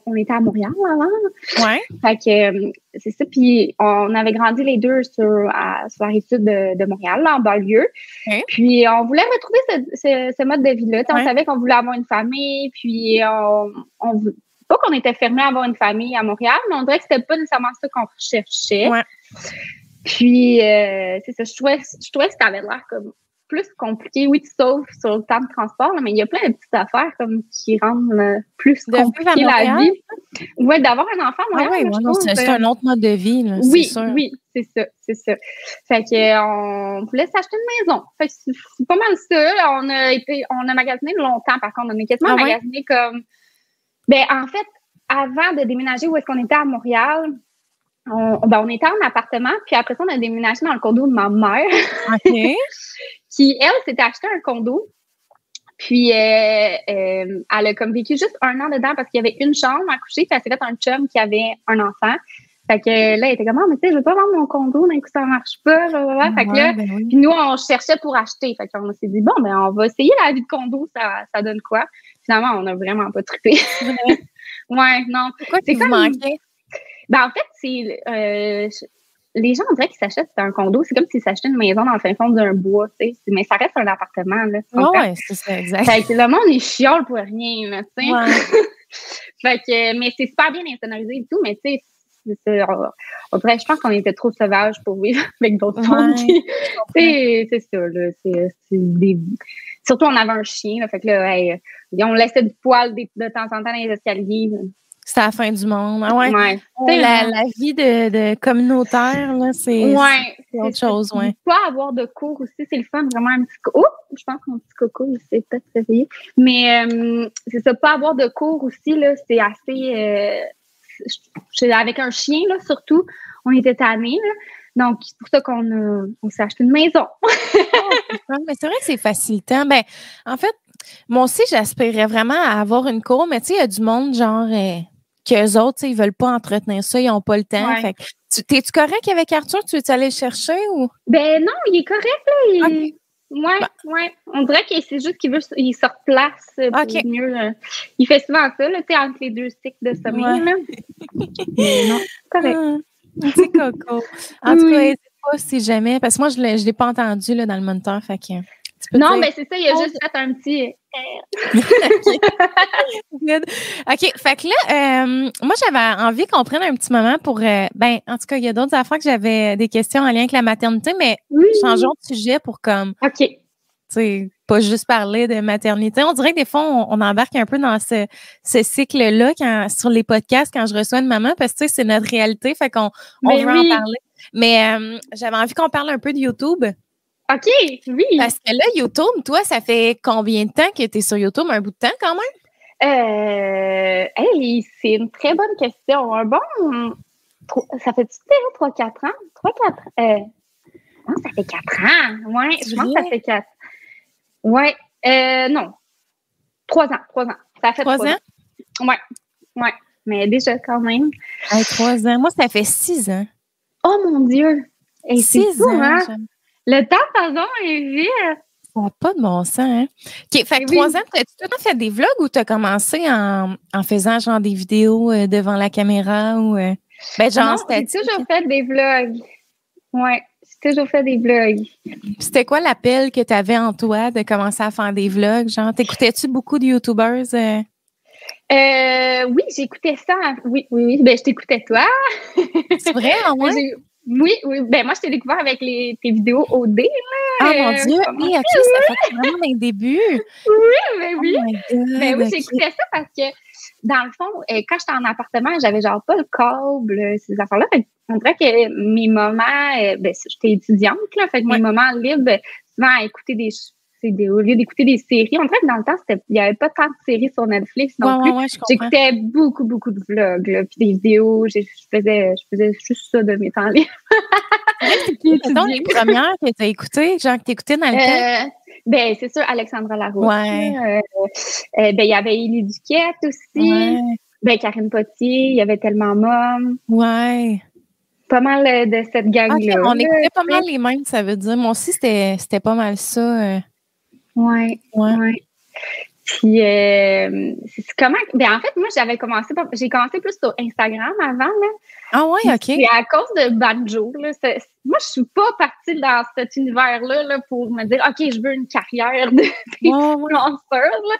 on était à Montréal avant. Ouais. Fait que, c'est ça. Puis, on avait grandi les deux sur la rive sud de Montréal, là, en banlieue. Okay. Puis, on voulait retrouver ce mode de vie-là. On savait qu'on voulait avoir une famille. Puis, pas qu'on était fermé à avoir une famille à Montréal, mais on dirait que c'était pas nécessairement ça qu'on recherchait. Ouais. Puis, c'est ça. Je trouvais que ça avait l'air comme plus compliqué. Oui, tu sauves sur le temps de transport, là, mais il y a plein de petites affaires comme qui rendent plus compliqué la vie. Oui, d'avoir un enfant, c'est un autre mode de vie, là, oui, c'est sûr. Oui, c'est ça. Fait que on voulait s'acheter une maison. Fait que c'est pas mal ça. On a magasiné longtemps, par contre. On a quasiment magasiné comme. Ben, en fait, avant de déménager où est-ce qu'on était à Montréal, on était en appartement, puis après ça, on a déménagé dans le condo de ma mère. OK. Qui, elle, s'était acheté un condo. Puis, elle a comme vécu juste 1 an dedans parce qu'il y avait une chambre à coucher, puis elle s'est fait un chum qui avait un enfant. Fait que là, elle était comme, mais tu sais, je veux pas vendre mon condo, d'un coup, ça marche pas. Fait que là, puis nous, on cherchait pour acheter. Fait qu'on s'est dit, bon, ben, on va essayer la vie de condo, ça donne quoi? Finalement, on n'a vraiment pas trippé. Ouais, non. Pourquoi c'est comme manquait? Ben, en fait, c'est les gens, on dirait qu'ils s'achètent un condo. C'est comme s'ils s'achetaient une maison dans le fin fond d'un bois, tu sais. Mais ça reste un appartement, là. Oui, c'est ça, exact. Fait que le monde, il chiale pour rien, là, tu sais. Ouais. Fait que, mais c'est super bien insonorisé et tout, mais tu sais, on dirait, je pense qu'on était trop sauvages pour vivre avec d'autres gens. C'est ça, là. Surtout, on avait un chien, là. Fait que là, on laissait du poil de temps en temps dans les escaliers. C'est la fin du monde. Ouais. La vie de communautaire, là, c'est autre chose. Ouais. Pas avoir de cours aussi, c'est le fun, vraiment un petit cours. Oh, je pense que mon petit coco, il s'est peut-être réveillé. Mais c'est ça, pas avoir de cours aussi, là, c'est assez. Avec un chien, là, surtout, on était tannés, là. Donc, c'est pour ça qu'on s'est acheté une maison. Mais c'est vrai que c'est facilitant. Ben, en fait, moi aussi, j'aspirais vraiment à avoir une cour, mais tu sais, il y a du monde, genre, qu'eux autres, ils veulent pas entretenir ça, ils n'ont pas le temps. Ouais. Fait que, t'es-tu correct avec Arthur? Tu veux-tu aller le chercher ou? Ben non, il est correct, là. Okay. Ouais. On dirait que c'est juste qu'il se replace pour mieux. Il fait souvent ça, là, tu sais, entre les 2 cycles de sommeil, là. Mais non, correct. Petit coco. En tout cas, n'hésite pas si jamais, parce que moi, je l'ai pas entendu là, dans le moniteur, fait que. Non, mais c'est ça, il a juste fait un petit. OK. Fait que là, moi, j'avais envie qu'on prenne un petit moment pour. En tout cas, il y a d'autres affaires que j'avais des questions en lien avec la maternité, mais changeons de sujet pour comme. OK. pas juste parler de maternité. On dirait que des fois, on embarque un peu dans ce cycle-là sur les podcasts quand je reçois une maman, parce que c'est notre réalité, fait qu'on veut en parler. Mais j'avais envie qu'on parle un peu de YouTube. OK, oui. Parce que là, YouTube, toi, ça fait combien de temps que tu es sur YouTube? Un bout de temps quand même? Hey, c'est une très bonne question. Ça fait 3-4 ans? 3-4 non, ça fait 4 ans. Ouais, je pense que ça fait 4. Ouais, non. 3 ans. Ça fait 3 ans? Ouais. Mais déjà, quand même. 3 ans. Moi, ça fait 6 ans. Oh mon Dieu! 6 ans. Hein? Le temps, pardon, est vite. Ça n'a pas de bon sens, hein? OK, fait que 3 ans, as-tu tout le temps fait des vlogs ou tu as commencé en faisant genre des vidéos devant la caméra ou non, j'ai toujours fait des vlogs. Ouais, j'ai toujours fait des vlogs. C'était quoi l'appel que tu avais en toi de commencer à faire des vlogs? Genre, t'écoutais-tu beaucoup de YouTubers? Oui, j'écoutais ça. Oui. Ben, je t'écoutais toi. C'est vrai, ouais? Oui. Ben, moi, je t'ai découvert avec tes vidéos OD, là. Ah, mon Dieu! Oui, OK, ça fait vraiment dans les débuts. Oui. Ben oui, j'écoutais ça parce que, dans le fond, quand j'étais en appartement, j'avais genre pas le câble, ces affaires-là. On dirait que mes moments, j'étais étudiante, là, fait que mes moments libres, souvent à écouter au lieu d'écouter des séries, on dirait que dans le temps, il n'y avait pas tant de séries sur Netflix non plus. J'écoutais beaucoup de vlogs, là, puis des vidéos. Je faisais juste ça de mes temps libres. C'est donc les premières que tu as écoutées, genre que tu écoutais dans le temps? Ben, c'est sûr, Alexandra Larousse. Ouais. Ben, il y avait Élie Duquette aussi. Ouais. Ben, Karine Potier, il y avait Tellement Mom. Ouais. Pas mal de cette gang-là. On écoutait pas mal les mêmes, ça veut dire. Moi aussi, c'était pas mal ça. Ouais. Puis, c'est comment... Ben, en fait, moi, j'ai commencé plus sur Instagram avant, là. Ah ouais, OK. C'est à cause de Banjo, là. Moi, je suis pas partie dans cet univers-là, là, pour me dire, OK, je veux une carrière d'influenceur, là.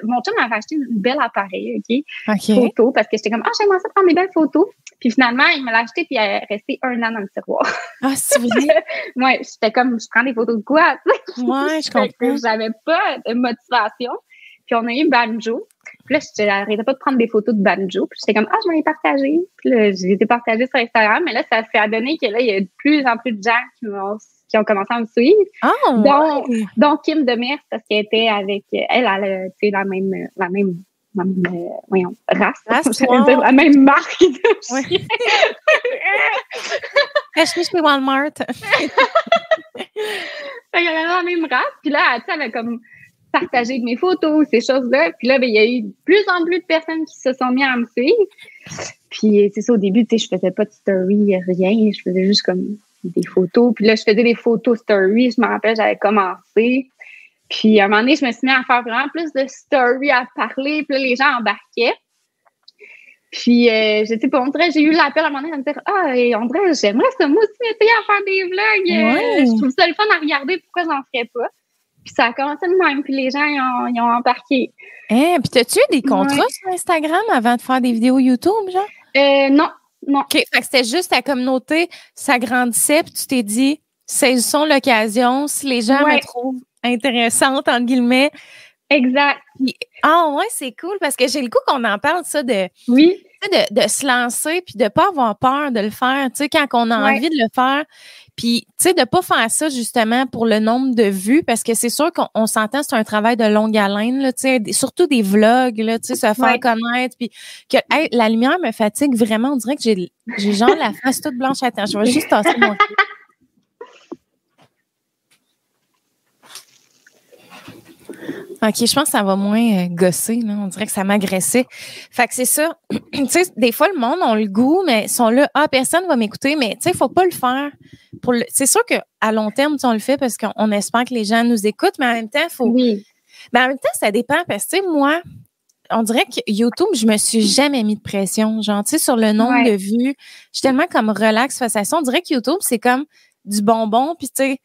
Mon chum m'avait acheté une belle appareil, OK? Photo, parce que j'étais comme, j'aimerais ça prendre des belles photos. Puis finalement, il me l'a acheté, puis elle est restée 1 an dans le tiroir. Ah, c'est vrai? Ouais, j'étais comme, je prends des photos de quoi? Ouais, je comprends. J'avais pas de motivation. Puis on a eu Banjo. Puis là, j'arrêtais pas de prendre des photos de Banjo. Puis j'étais comme, je vais les partager. Puis là, j'ai été partagée sur Instagram. Mais là, ça s'est donné que là, il y a de plus en plus de gens qui ont commencé à me suivre. Donc Kim Demers, parce qu'elle était avec, elle a, tu sais, la même race. Dire, la même marque. Oui. Acheter chez Walmart. Elle avait la même race. Puis là, tu sais, elle avait comme partagé mes photos, ces choses-là. Puis là, ben, il y a eu de plus en plus de personnes qui se sont mis à me suivre. Puis c'est ça, au début, tu sais, je faisais pas de story, rien. Je faisais juste comme des photos. Puis là, je faisais des photos story. Je me rappelle, j'avais commencé. Puis à un moment donné, je me suis mis à faire vraiment plus de story, à parler. Puis là, les gens embarquaient. Puis, je sais pas, on dirait, j'ai eu l'appel à un moment donné à me dire, et on dirait, j'aimerais ça, moi aussi, essayer à faire des vlogs. Je trouve ça le fun à regarder, pourquoi j'en ferais pas? Puis ça a commencé de même, puis les gens, ils ont embarqué. Puis t'as-tu eu des contrats sur Instagram avant de faire des vidéos YouTube, genre? Non. OK, fait que c'était juste ta communauté s'agrandissait, puis tu t'es dit, saisissons l'occasion, si les gens me trouvent intéressante, entre guillemets. Exact. Ouais, c'est cool, parce que j'ai le goût qu'on en parle, ça, de se lancer, puis de pas avoir peur de le faire, tu sais, quand on a envie de le faire. Puis, tu sais, de pas faire ça justement pour le nombre de vues, parce que c'est sûr qu'on s'entend, c'est un travail de longue haleine, là, tu sais, surtout des vlogs, là, tu sais, se faire connaître, puis que la lumière me fatigue vraiment. On dirait que j'ai genre la face toute blanche à terre. Je vais juste tasser mon OK, je pense que ça va moins gosser, là. On dirait que ça m'agressait. Fait que c'est ça. Tu sais, des fois, le monde a le goût, mais ils sont là, personne va m'écouter, mais tu sais, il faut pas le faire. C'est sûr qu'à long terme, on le fait parce qu'on espère que les gens nous écoutent, mais en même temps, Mais en même temps, ça dépend parce que, tu sais, moi, on dirait que YouTube, je me suis jamais mis de pression. Genre, tu sais, sur le nombre de vues, je suis tellement comme relax face à ça. On dirait que YouTube, c'est comme du bonbon, puis tu sais,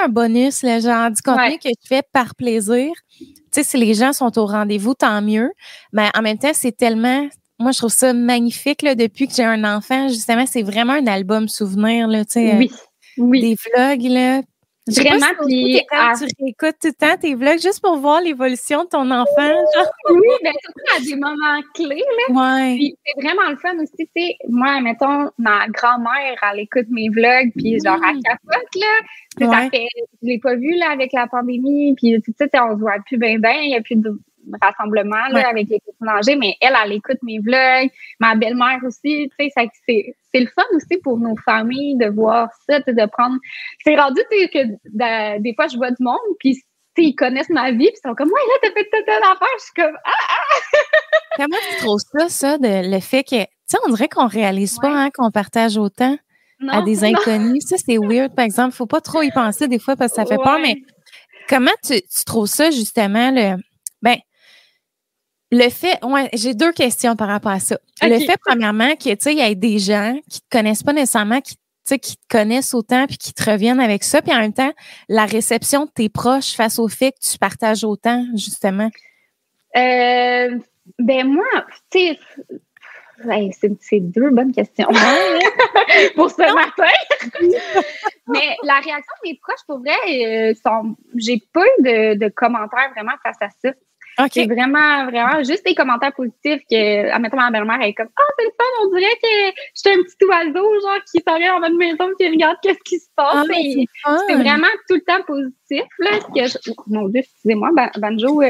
un bonus, là, genre du contenu que tu fais par plaisir. Tu sais, si les gens sont au rendez-vous, tant mieux. Mais en même temps, c'est tellement... Moi, je trouve ça magnifique, là, depuis que j'ai un enfant. Justement, c'est vraiment un album souvenir, là, tu sais. Oui. Des vlogs, là. Vraiment, puis tu réécoutes tout le temps tes vlogs juste pour voir l'évolution de ton enfant, genre. Oui, bien surtout à des moments clés, là. Ouais. Puis c'est vraiment le fun aussi, tu sais. Moi, mettons, ma grand-mère, elle écoute mes vlogs, puis genre, elle capote, là. Ça fait, je l'ai pas vu, là, avec la pandémie, puis tu sais, on se voit plus ben, il y a plus de rassemblement, là, avec les personnes âgées, mais elle écoute mes vlogs, ma belle-mère aussi, tu sais, c'est le fun aussi pour nos familles de voir ça, de prendre, c'est rendu, tu sais, que des fois, je vois du monde, puis ils connaissent ma vie, puis ils sont comme, ouais, là, t'as fait toute une affaire, je suis comme, Comment tu trouves ça, le fait que, tu sais, on dirait qu'on réalise pas, hein, qu'on partage autant à des inconnus. Ça, c'est weird, par exemple, faut pas trop y penser des fois parce que ça fait peur, mais comment tu trouves ça, justement, le fait, j'ai 2 questions par rapport à ça. Okay. Le fait, premièrement, que, tu sais, il y a des gens qui te connaissent pas nécessairement, qui te connaissent autant puis qui te reviennent avec ça, puis en même temps, la réception de tes proches face au fait que tu partages autant, justement. Ben, moi, tu sais, c'est 2 bonnes questions pour ce matin. Mais la réaction de mes proches, pour vrai, j'ai pas eu de commentaires vraiment face à ça. Okay. C'est vraiment juste des commentaires positifs que, admettons, ma belle-mère, elle est comme, c'est le fun, on dirait que j'étais un petit oiseau, genre, qui s'en vient en mode maison, qui regarde qu'est-ce qui se passe. C'est vraiment tout le temps positif, là. Mon Dieu, excusez-moi, Banjo,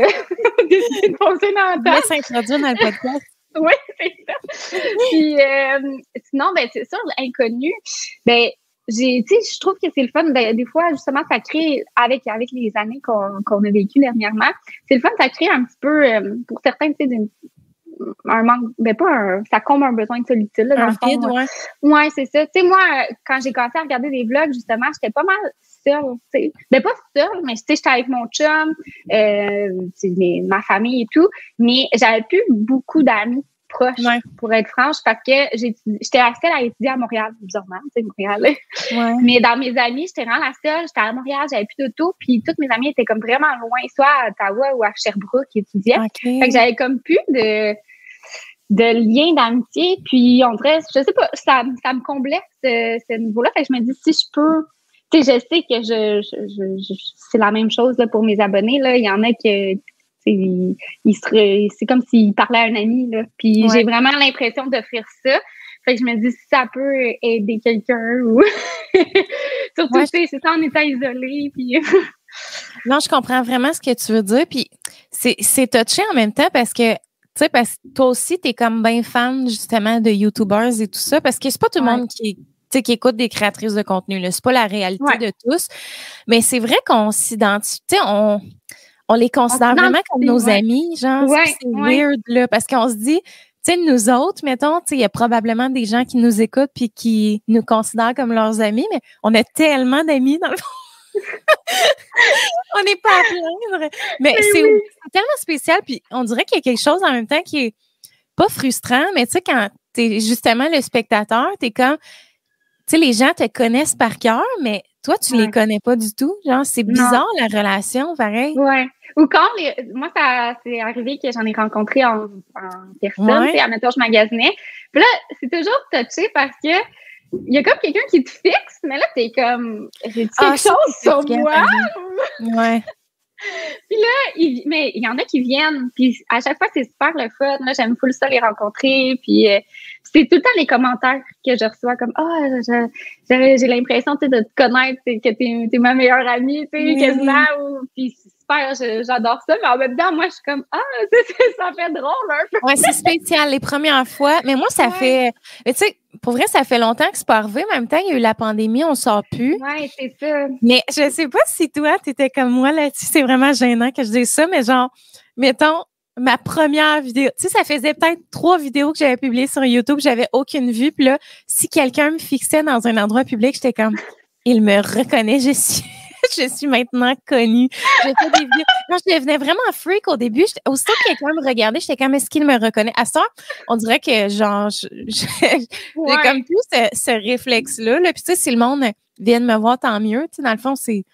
décidé de foncer dans la table. Laisse introduire dans le podcast. Oui, c'est ça. Puis, sinon, ben, c'est sûr, l'inconnu, ben, tu sais, je trouve que c'est le fun. Des fois, justement, ça crée, avec les années qu'on a vécues dernièrement, c'est le fun, ça crée un petit peu, pour certains, tu sais, un manque, ben pas ça comble un besoin de solitude. Là, un vide, ouais, c'est ça. Tu sais, moi, quand j'ai commencé à regarder des vlogs, justement, j'étais pas mal seule, tu sais. Ben pas seule, mais tu sais, j'étais avec mon chum, ma famille et tout, mais j'avais plus beaucoup d'amis proche, pour être franche, parce que j'étais la seule à étudier à Montréal, bizarrement, tu sais, Montréal. Mais dans mes amis, j'étais vraiment la seule, j'étais à Montréal, j'avais plus d'auto, puis toutes mes amies étaient comme vraiment loin, soit à Ottawa ou à Sherbrooke, qui étudiaient. Fait que j'avais comme plus de liens d'amitié, puis on dirait, je sais pas, ça me comblait ce niveau-là, fait que je me dis, si je peux, tu sais, je sais que c'est la même chose là, pour mes abonnés, là, il y en a que c'est comme s'il parlait à un ami, là. Puis j'ai vraiment l'impression d'offrir ça. Fait que je me dis, si ça peut aider quelqu'un ou surtout, c'est ça en étant isolé. Puis non, je comprends vraiment ce que tu veux dire. Puis c'est touché en même temps parce que, tu sais, parce que toi aussi, t'es comme bien fan, justement, de YouTubers et tout ça. Parce que c'est pas tout le monde qui écoute des créatrices de contenu, là. C'est pas la réalité de tous. Mais c'est vrai qu'on s'identifie, tu sais, on les considère vraiment comme nos amis, genre, c'est weird, là, parce qu'on se dit, tu sais, nous autres, mettons, tu sais, il y a probablement des gens qui nous écoutent puis qui nous considèrent comme leurs amis, mais on a tellement d'amis, dans le fond. On n'est pas à plaindre. Mais c'est tellement spécial, puis on dirait qu'il y a quelque chose en même temps qui est pas frustrant, mais tu sais, quand t'es justement le spectateur, t'es comme, tu sais, les gens te connaissent par cœur, mais toi, tu les connais pas du tout. Genre, c'est bizarre, la relation, pareil. Ouais. Ou quand moi, ça c'est arrivé que j'en ai rencontré en personne, tu sais, admettons, je magasinais. Puis là, c'est toujours touché parce que il y a comme quelqu'un qui te fixe, mais là, t'es comme, j'ai quelque chose sur moi. Ouais. Puis là, mais il y en a qui viennent, puis à chaque fois, c'est super le fun. Là, j'aime full ça les rencontrer, puis c'est tout le temps les commentaires que je reçois comme j'ai l'impression, tu sais, de te connaître, que t'es ma meilleure amie, tu sais, quasiment, puis super, j'adore ça, mais en même temps, moi, je suis comme ça fait drôle un peu. Ouais, c'est spécial les premières fois, mais moi, ça fait, mais tu sais, pour vrai, ça fait longtemps que c'est pas arrivé. En même temps, il y a eu la pandémie, on sort plus. Ouais, c'est ça. Mais je sais pas si toi, t'étais comme moi là-dessus. C'est vraiment gênant que je dise ça, mais genre, mettons, ma première vidéo, tu sais, ça faisait peut-être 3 vidéos que j'avais publiées sur YouTube, j'avais aucune vue. Puis là, si quelqu'un me fixait dans un endroit public, j'étais comme, il me reconnaît, je suis maintenant connue. Je fais des vidéos. Non, je devenais vraiment freak au début. Aussitôt que quelqu'un me regardait, j'étais comme, est-ce qu'il me reconnaît? À ça, on dirait que, genre, j'ai comme tout ce réflexe-là. Là. Puis, tu sais, si le monde vient me voir, tant mieux. Tu sais, dans le fond, c'est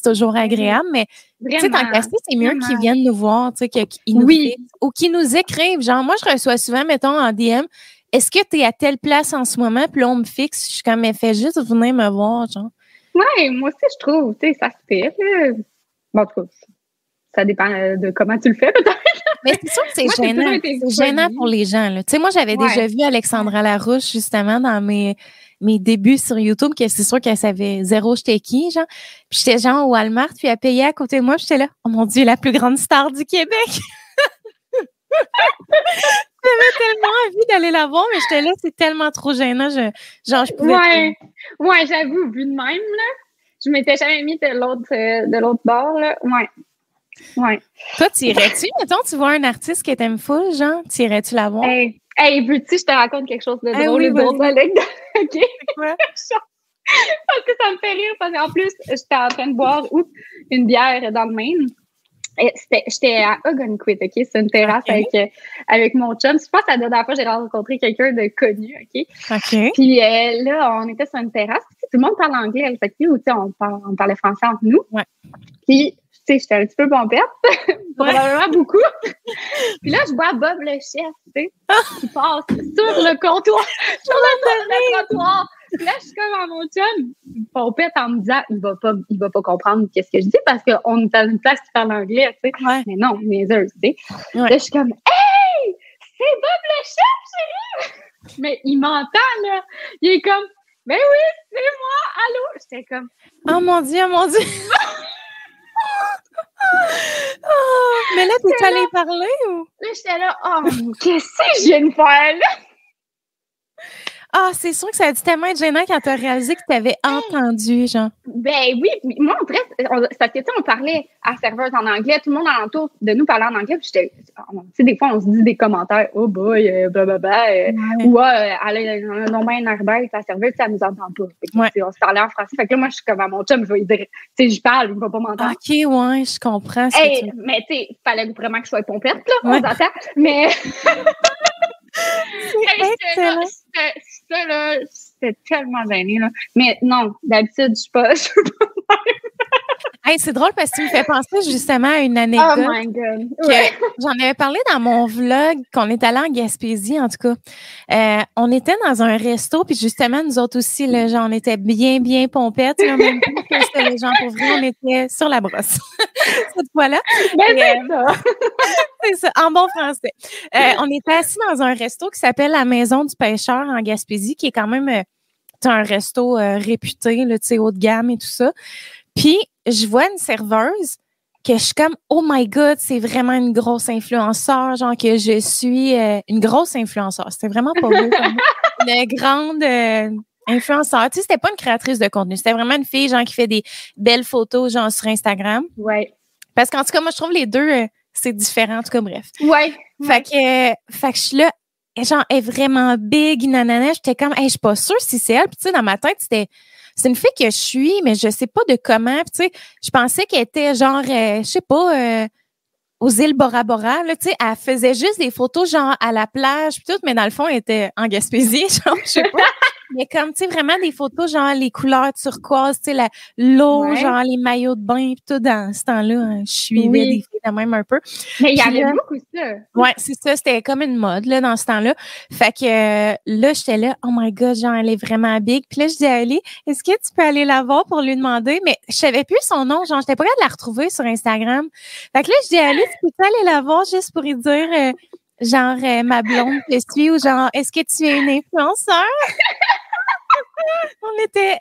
toujours agréable. Mais, tu sais, tant qu'à ça, c'est mieux qu'ils viennent nous voir, tu sais, qu'ils nous fixent, ou qu'ils nous écrivent. Genre, moi, je reçois souvent, mettons, en DM, est-ce que tu es à telle place en ce moment? Puis là, on me fixe. Je suis comme, mais fais juste venir me voir, genre. Ouais, moi aussi, je trouve, tu sais, ça se fait, là. Bon, en tout cas, ça dépend de comment tu le fais, peut-être. Mais c'est sûr que c'est gênant. C'est gênant pour les gens, là. Tu sais, moi, j'avais déjà vu Alexandra Larouche, justement, dans mes débuts sur YouTube, que c'est sûr qu'elle savait zéro j'étais qui, genre. Puis j'étais genre au Walmart, puis elle payait à côté de moi, puis j'étais là, oh mon Dieu, la plus grande star du Québec! J'avais tellement envie d'aller la voir, mais j'étais là, c'est tellement trop gênant. Je pouvais pas. Ouais, j'avoue, vu de même, là, je m'étais jamais mis de l'autre bord, là. Ouais. Toi, t'irais-tu? Mettons, tu vois un artiste que t'aimes full, genre, t'irais-tu la voir? Hey, veux-tu, je te raconte quelque chose de drôle et d'autre, Alex? OK? Ouais. Parce que ça me fait rire, parce qu'en plus, j'étais en train de boire une bière dans le Maine. J'étais à Ogunquit, OK? C'est une terrasse avec mon chum. Je pense que la dernière fois, j'ai rencontré quelqu'un de connu, OK? Puis là, on était sur une terrasse. Tout le monde parle anglais. Fait que nous, on parlait français entre nous. Ouais. Puis, tu sais, j'étais un petit peu pompette. Probablement beaucoup. Puis là, je vois Bob le chef, tu sais, qui passe sur le comptoir. Sur le trottoir. Puis là, je suis comme à mon chum, pompette en me disant, il va pas comprendre qu'est-ce que je dis parce qu'on est à une place qui parle anglais, tu sais. Ouais. Mais non, niaiseuse, tu sais. Là, je suis comme, hey! C'est Bob le chef, chérie! Mais il m'entend, là. Il est comme, ben oui, c'est moi, allô? J'étais comme, oh mon Dieu, oh mon Dieu! Oh, mais là, t'es allée parler ou? Là, j'étais là, oh, qu'est-ce que je viens de faire, là? Ah, c'est sûr que ça a dû tellement être gênant quand t'as réalisé que t'avais entendu, genre. Ben oui, moi, en fait, parce que, tu sais, on parlait à serveuse en anglais, tout le monde alentour de nous parlait en anglais, puis tu sais, des fois, on se dit des commentaires, oh boy, blablabla, ou elle a non bien un bête, la serveuse, ça nous entend pas. Fait que, on se parlait en français, fait que là, moi, je suis comme à mon chum, je vais lui dire, tu sais, je parle, il va pas m'entendre. OK, ouais, je comprends. Mais tu sais, il fallait vraiment que je sois pompette, là, on s'entend, mais... Excellent. Ça, là, c'était tellement gêné, là. Mais non, d'habitude, je suis pas Hey, c'est drôle parce que tu me fais penser justement à une anecdote. Oh my God. J'en avais parlé dans mon vlog qu'on est allé en Gaspésie, en tout cas. On était dans un resto, puis justement, nous autres aussi, là, genre, on était bien pompettes. Là, même que les gens pour vrai, on était sur la brosse. Cette fois-là. C'est ça, en bon français. On était assis dans un resto qui s'appelle la Maison du Pêcheur en Gaspésie, qui est quand même un resto réputé, là, haut de gamme et tout ça. Puis, je vois une serveuse que je suis comme, oh my God, c'est vraiment une grosse influenceur, genre que je suis une grosse influenceur. C'était vraiment pas beau. Une grande influenceur. Tu sais, c'était pas une créatrice de contenu. C'était vraiment une fille, genre, qui fait des belles photos, genre, sur Instagram. Ouais. Parce qu'en tout cas, moi, je trouve les deux, c'est différent. En tout cas, bref. Ouais. Fait que je suis là, genre, elle est vraiment big, nanana. J'étais comme, hey, je suis pas sûre si c'est elle. Puis, tu sais, dans ma tête, c'est une fille que je suis, mais je sais pas de comment. Puis, tu sais, je pensais qu'elle était genre, je sais pas, aux îles Bora Bora, là, tu sais, elle faisait juste des photos genre à la plage puis tout, mais dans le fond, elle était en Gaspésie, genre, je sais pas. Mais comme, tu sais, vraiment des photos genre les couleurs turquoise, tu sais, l'eau, genre les maillots de bain puis tout, dans ce temps-là, je suivais des filles de même un peu. Mais il y avait beaucoup ça. Ouais, c'est ça, c'était comme une mode, là, dans ce temps-là. Fait que là, j'étais là, oh my God, genre, elle est vraiment big. Puis là, je dis à Ali, est-ce que tu peux aller la voir pour lui demander? Mais je savais plus son nom, genre, j'étais pas capable de la retrouver sur Instagram. Fait que là, je dis à Ali, tu peux aller la voir juste pour lui dire, genre, ma blonde te suit ou genre, est-ce que tu es une influenceur?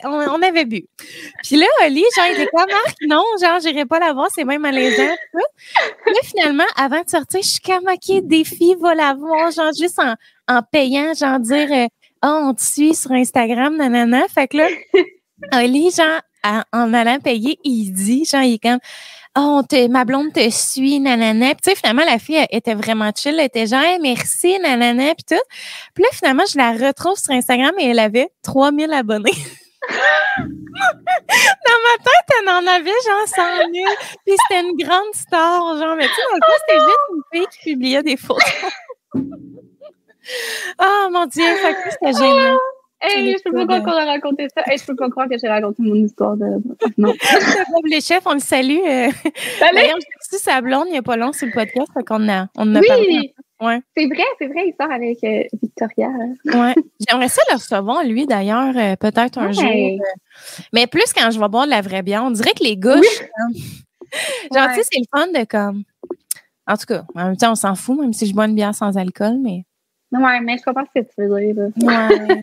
On avait bu. Puis là, Oli, genre, il était comme, Marc, non, genre, j'irai pas la voir, c'est même malaisant. Là, finalement, avant de sortir, je suis comme, OK, défi, va la voir, genre, juste en payant, genre, dire, on te suit sur Instagram, nanana. Fait que là, Oli, genre, en allant payer, il dit, genre, il est comme, oh, ma blonde te suit, nanana. Puis tu sais, finalement, la fille elle était vraiment chill. Elle était genre, hey, merci, nanana, puis tout. Puis là, finalement, je la retrouve sur Instagram et elle avait 3000 abonnés. Dans ma tête, elle en avait genre 100 000. Puis c'était une grande star, genre. Mais tu sais, dans le fond, c'était juste une fille qui publiait des photos. Oh, mon Dieu, fait que c'était génial. Hey, je peux pas croire qu'on a raconté ça. Hey, je peux pas croire que j'ai raconté mon histoire de... Non. Les chefs, on le salue. D'ailleurs, j'ai reçu sa blonde il n'y a pas long sur le podcast, fait qu'on a parlé. Ouais. C'est vrai, il sort avec Victoria. Ouais. J'aimerais ça le recevoir, lui, d'ailleurs, peut-être un jour. Mais plus quand je vais boire de la vraie bière. On dirait que les gars, genre, tu sais, c'est le fun de comme. En tout cas, en même temps, on s'en fout, même si je bois une bière sans alcool, mais. Ouais, mais je comprends ce que tu veux dire. Ouais.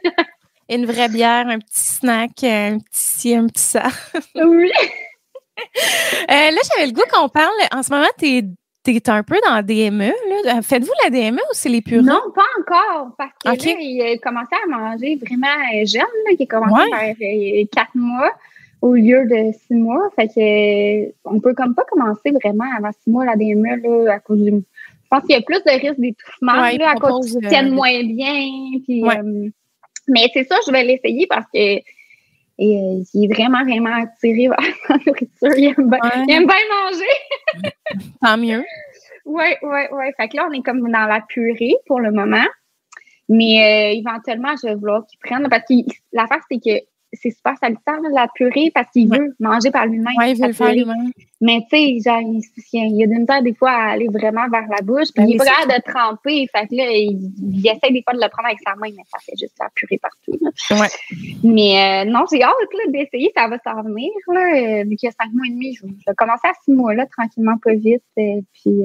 Une vraie bière, un petit snack, un petit ci, un petit ça. Oui. Là, j'avais le goût qu'on parle. En ce moment, t'es un peu dans la DME. Là. Faites-vous la DME ou c'est les purées? Non, pas encore. Parce que là, il a commencé à manger vraiment jeune. Là, il a commencé vers 4 mois au lieu de 6 mois. Fait que on peut comme pas commencer vraiment avant 6 mois la DME là, à cause du. Je pense qu'il y a plus de risques d'étouffement là, à cause qu'ils tiennent moins bien. Puis, mais c'est ça, je vais l'essayer parce que il est vraiment, vraiment attiré vers la nourriture. Il aime bien manger. Tant mieux. Oui. Fait que là, on est comme dans la purée pour le moment. Mais éventuellement, je vais vouloir qu'il prenne. Parce que l'affaire, c'est que c'est super salutaire, la purée, parce qu'il veut manger par lui-même. Oui, il veut le faire lui-même. Mais tu sais, genre, il y a d'une misère des fois à aller vraiment vers la bouche. Puis il est prêt de tremper. Fait que là, il essaie des fois de le prendre avec sa main, mais ça fait juste la purée partout. Ouais. Mais non, j'ai hâte d'essayer. Ça va s'en venir. Là, vu qu'il y a 5 mois et demi, je vais commencer à 6 mois, là, tranquillement, pas vite. Puis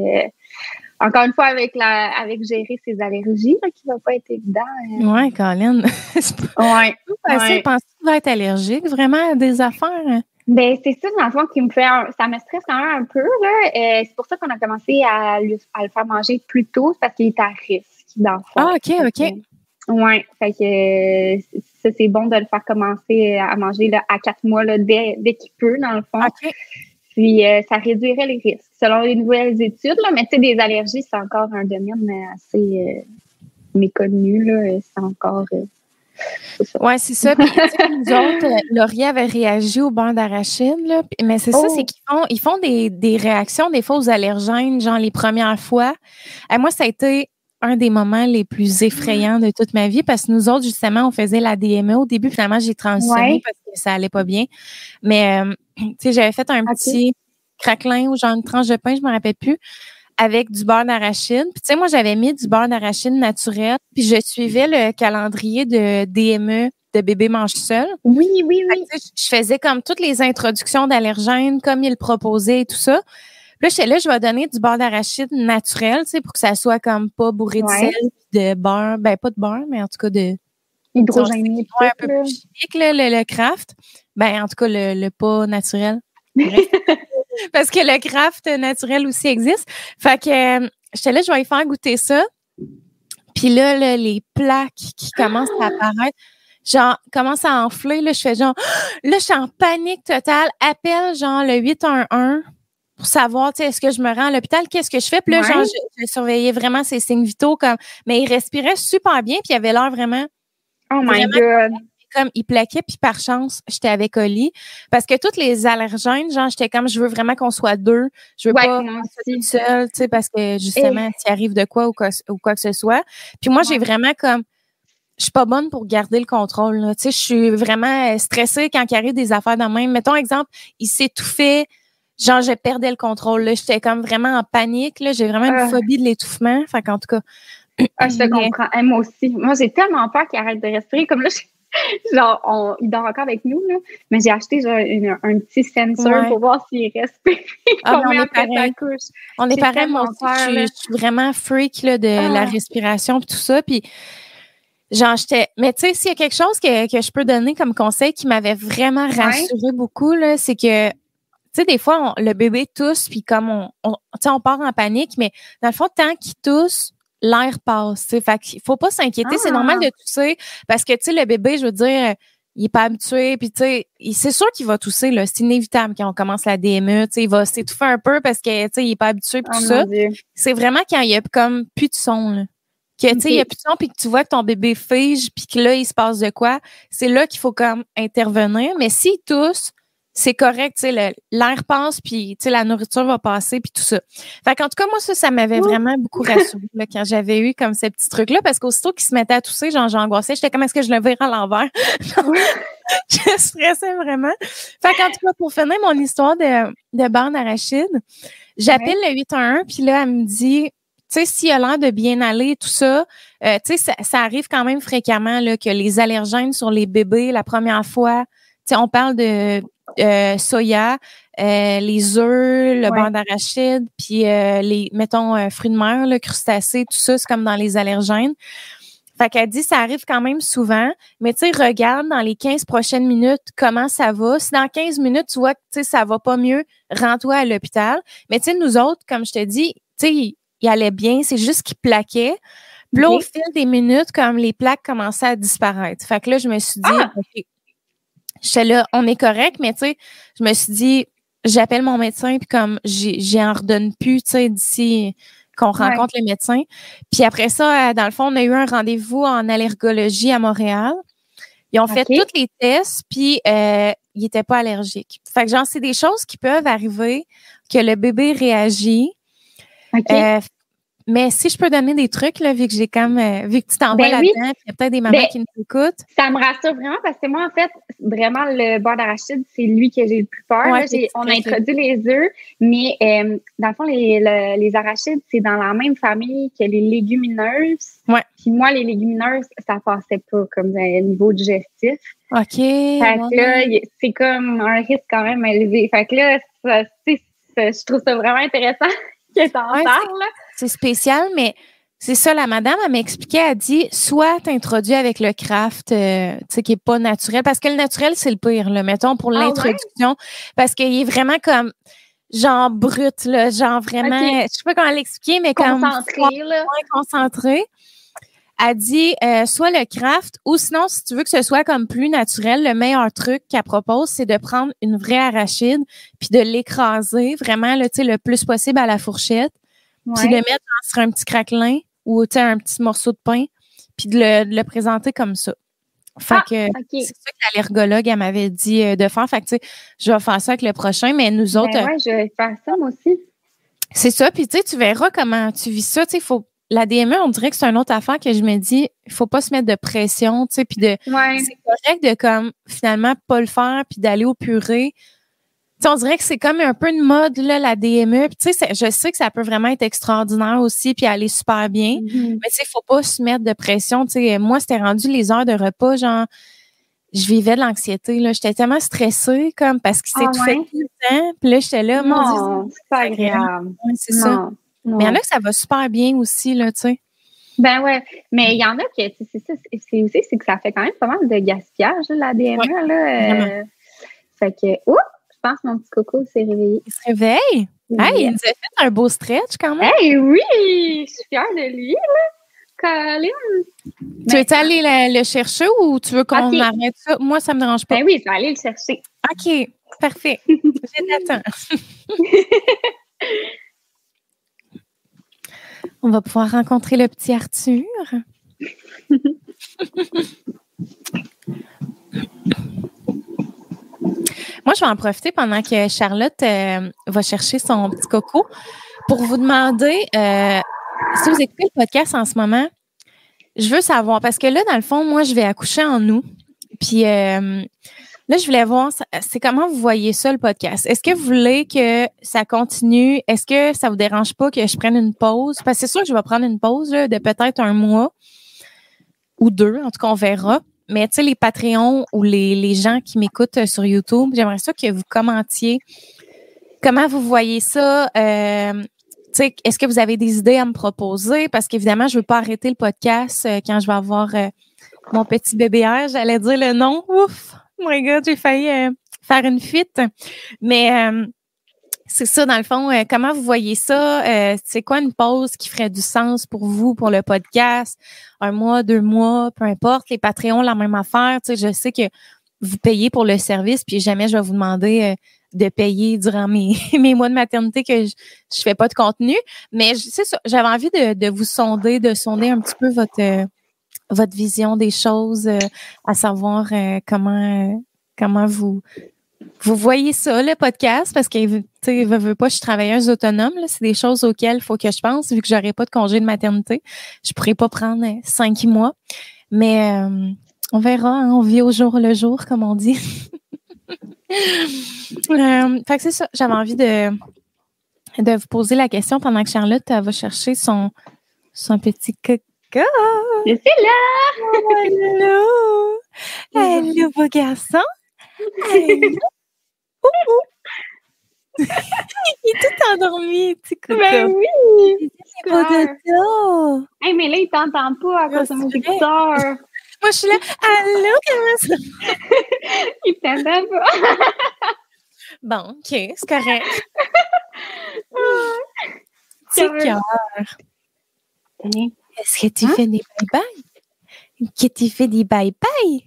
encore une fois, avec gérer ses allergies, là, qui va pas être évident. Oui, Colin. Ouais. Penses-tu que tu vas être allergique vraiment à des affaires? Ben, c'est ça, dans le fond, qui me fait ça me stresse quand même un peu, là. C'est pour ça qu'on a commencé à le faire manger plus tôt, parce qu'il est à risque, dans le fond. Ah, OK. Oui, fait que ça, c'est bon de le faire commencer à manger là, à 4 mois, là, dès qu'il peut, dans le fond. OK. Puis, ça réduirait les risques, selon les nouvelles études, là. Mais tu sais, des allergies, c'est encore un domaine assez méconnu, là. C'est encore... Oui, c'est ça. Puis, nous autres, Laurier avait réagi au beurre d'arachide, là. Mais c'est ça, c'est qu'ils font des réactions, des fois aux allergènes, genre les premières fois. Et moi, ça a été un des moments les plus effrayants de toute ma vie parce que nous autres, justement, on faisait la DME. Au début, finalement, j'ai transitionné parce que ça allait pas bien. Mais, tu sais, j'avais fait un petit craquelin ou genre une tranche de pain, je me rappelle plus, avec du beurre d'arachide. Puis, tu sais, moi, j'avais mis du beurre d'arachide naturel. Puis, je suivais le calendrier de DME de Bébé mange seul. Oui. Je faisais comme toutes les introductions d'allergènes, comme il le proposait et tout ça. Puis là, j'étais là, je vais donner du beurre d'arachide naturel, tu sais, pour que ça soit comme pas bourré de sel, de beurre. Ben, pas de beurre, mais en tout cas de... hydrogéné. Un peu plus chimique, le Kraft. Ben, en tout cas, le pas naturel. Parce que le Kraft naturel aussi existe. Fait que j'étais là, je vais y faire goûter ça. Puis là, les plaques qui commencent à apparaître, genre, commencent à enfler. Là, je fais genre, là, je suis en panique totale. Appelle, genre, le 811 pour savoir, tu sais, est-ce que je me rends à l'hôpital? Qu'est-ce que je fais? Puis là, genre, je surveillais vraiment ses signes vitaux. Mais il respirait super bien, puis il avait l'air vraiment... Oh my God! Comme il plaquait, puis par chance, j'étais avec Oli. Parce que toutes les allergènes, genre, j'étais comme, je veux vraiment qu'on soit deux. Je veux pas être seule, tu sais, parce que justement, s'il arrive de quoi ou quoi que ce soit. Puis moi, j'ai vraiment comme, je suis pas bonne pour garder le contrôle, là. Tu sais, je suis vraiment stressée quand il arrive des affaires de même. Mettons, exemple, il s'étouffait, genre, je perdais le contrôle, là. J'étais comme vraiment en panique, là. J'ai vraiment une phobie de l'étouffement. Fait qu'en tout cas. Je te comprends. Moi aussi. Moi, j'ai tellement peur qu'il arrête de respirer. Comme là, genre, il dort encore avec nous, là. Mais j'ai acheté genre un petit sensor pour voir s'il respire. On est pareil. On est pareil, moi aussi. Je suis vraiment freak là, de la respiration et tout ça. Puis, genre, mais tu sais, s'il y a quelque chose que je peux donner comme conseil qui m'avait vraiment rassurée beaucoup, là, c'est que, tu sais, des fois, le bébé tousse, puis comme on part en panique, mais dans le fond, tant qu'il tousse, l'air passe, tu sais. Fait qu'il faut pas s'inquiéter. C'est normal de tousser parce que, tu sais, le bébé, je veux dire, il est pas habitué. Puis, tu sais, c'est sûr qu'il va tousser, là. C'est inévitable quand on commence la DME. Tu sais, il va s'étouffer un peu parce que, tu sais, il est pas habitué puis tout ça. C'est vraiment quand il y a comme plus de son, là. Que, tu sais, il y a plus de son puis que tu vois que ton bébé fige puis que là, il se passe de quoi. C'est là qu'il faut comme intervenir. Mais s'il tousse, c'est correct, tu sais, l'air passe, puis tu sais, la nourriture va passer, puis tout ça. Fait qu'en tout cas, moi, ça m'avait vraiment beaucoup rassurée là, quand j'avais eu comme ces petits trucs-là, parce qu'aussitôt qu'ils se mettaient à tousser, genre, j'angoissais. J'étais comme, est-ce que je le verrais à l'envers? Je stressais vraiment. Fait qu'en tout cas, pour finir mon histoire de beurre d'arachide, j'appelle le 811, puis là, elle me dit, tu sais, s'il a l'air de bien aller, tout ça, tu sais, ça arrive quand même fréquemment là, que les allergènes sur les bébés, la première fois, tu sais, on parle de soya, les œufs, le beurre d'arachide, puis les, mettons, fruits de mer, le crustacés, tout ça, c'est comme dans les allergènes. Fait qu'elle dit, ça arrive quand même souvent, mais tu sais, regarde dans les 15 prochaines minutes comment ça va. Si dans 15 minutes, tu vois que tu sais, ça va pas mieux, rends-toi à l'hôpital. Mais tu sais, nous autres, comme je te dis, tu sais, il allait bien, c'est juste qu'il plaquait. Puis là, au fil des minutes, comme les plaques commençaient à disparaître. Fait que là, je me suis dit, OK, j'étais là, on est correct, mais tu sais, je me suis dit, j'appelle mon médecin, puis comme j'en redonne plus, tu sais, d'ici qu'on rencontre le médecin. Puis après ça, dans le fond, on a eu un rendez-vous en allergologie à Montréal. Ils ont fait tous les tests, puis ils n'étaient pas allergiques. Fait que genre, c'est des choses qui peuvent arriver, que le bébé réagit. Mais si je peux donner des trucs, là, vu que j'ai comme vu que tu t'en vas là-dedans, puis il y a peut-être des mamans qui nous écoutent. Ça me rassure vraiment parce que moi, en fait, vraiment, le beurre d'arachide, c'est lui que j'ai le plus peur. Là, on a introduit les œufs, mais dans le fond, les arachides, c'est dans la même famille que les légumineuses. Puis moi, les légumineuses, ça passait pas comme niveau digestif. OK. Fait que là, c'est comme un risque quand même élevé. Fait que là, je trouve ça vraiment intéressant que t'en parles, là. C'est spécial, mais c'est ça, la madame, elle m'expliquait, elle dit, soit t'introduis avec le craft, tu sais, qui est pas naturel, parce que le naturel, c'est le pire, là, mettons, pour l'introduction, parce qu'il est vraiment comme, genre brut, là, genre vraiment, je sais pas comment l'expliquer, mais concentré, comme là. Concentré. Elle dit, soit le craft, ou sinon, si tu veux que ce soit comme plus naturel, le meilleur truc qu'elle propose, c'est de prendre une vraie arachide, puis de l'écraser vraiment, là, tu sais, le plus possible à la fourchette. Puis de mettre sur un petit craquelin ou un petit morceau de pain, puis de le présenter comme ça. Fait que c'est ça que l'allergologue elle m'avait dit de faire. Fait que tu sais, je vais faire ça avec le prochain, mais nous autres. Je vais faire ça moi aussi. C'est ça, puis tu sais, tu verras comment tu vis ça. Tu sais, la DME, on dirait que c'est une autre affaire que je me dis, il faut pas se mettre de pression, tu sais, puis c'est correct de comme finalement pas le faire puis d'aller au purée. T'sais, on dirait que c'est comme un peu une mode, là, la DME. Puis, tu sais, je sais que ça peut vraiment être extraordinaire aussi puis aller super bien. Mais, tu sais, il faut pas se mettre de pression. Tu sais, moi, c'était rendu les heures de repas, genre, je vivais de l'anxiété, là. J'étais tellement stressée, comme, parce qu'il s'est tout fait tout le temps. Puis là, j'étais là, mon Dieu, c'est pas agréable. Ouais, c'est ça. Non. Mais il y en a que ça va super bien aussi, là, tu sais. Ben ouais, mais il y en a qui, c'est ça, c'est que ça fait quand même pas mal de gaspillage, là, la DME, là. Fait que, je pense que mon petit coco s'est réveillé. Il se réveille? Hey, il nous a fait un beau stretch quand même. Hey, oui! Je suis fière de lui, là. Colin! Tu veux aller le chercher ou tu veux qu'on arrête ça? Moi, ça me dérange pas. Ben oui, je vais aller le chercher. OK, parfait. Je t'attends. On va pouvoir rencontrer le petit Arthur. Moi, je vais en profiter pendant que Charlotte va chercher son petit coco pour vous demander, si vous écoutez le podcast en ce moment, je veux savoir, parce que là, dans le fond, moi, je vais accoucher en août. Puis là, je voulais voir, c'est comment vous voyez ça, le podcast? Est-ce que vous voulez que ça continue? Est-ce que ça vous dérange pas que je prenne une pause? Parce que c'est sûr que je vais prendre une pause là, de peut-être 1 mois ou 2, en tout cas, on verra. Mais tu sais, les Patreons ou les gens qui m'écoutent sur YouTube, j'aimerais ça que vous commentiez comment vous voyez ça. Est-ce que vous avez des idées à me proposer? Parce qu'évidemment, je ne veux pas arrêter le podcast quand je vais avoir mon petit bébé. J'allais dire le nom. Ouf! Oh my God, j'ai failli faire une fuite. Mais c'est ça, dans le fond. Comment vous voyez ça? C'est quoi une pause qui ferait du sens pour vous, pour le podcast? 1 mois, 2 mois, peu importe. Les Patreons, la même affaire. Je sais que vous payez pour le service, puis jamais je vais vous demander de payer durant mes mois de maternité que je fais pas de contenu. Mais c'est ça, j'avais envie de vous sonder, de sonder un petit peu votre vision des choses, à savoir comment vous voyez ça, le podcast, parce que, tu sais, veux pas, je suis travailleuse autonome, là, c'est des choses auxquelles il faut que je pense, vu que j'aurai pas de congé de maternité. Je pourrais pas prendre 5 mois. Mais on verra, hein, on vit au jour le jour, comme on dit. Fait que c'est ça, j'avais envie de de vous poser la question pendant que Charlotte va chercher son petit caca. Je suis là! Hello! Hello, beau garçon! Hello! Il est tout endormi, petit coco. Ben oui! C'est beau de Hey, mais là, il t'entend pas à cause de mes écouteurs. Moi, je suis là. Allô, comment ça? Il t'entend pas. Bon, OK, c'est correct. Petit cœur. Est-ce que tu fais des bye-bye? Que tu fais des bye-bye?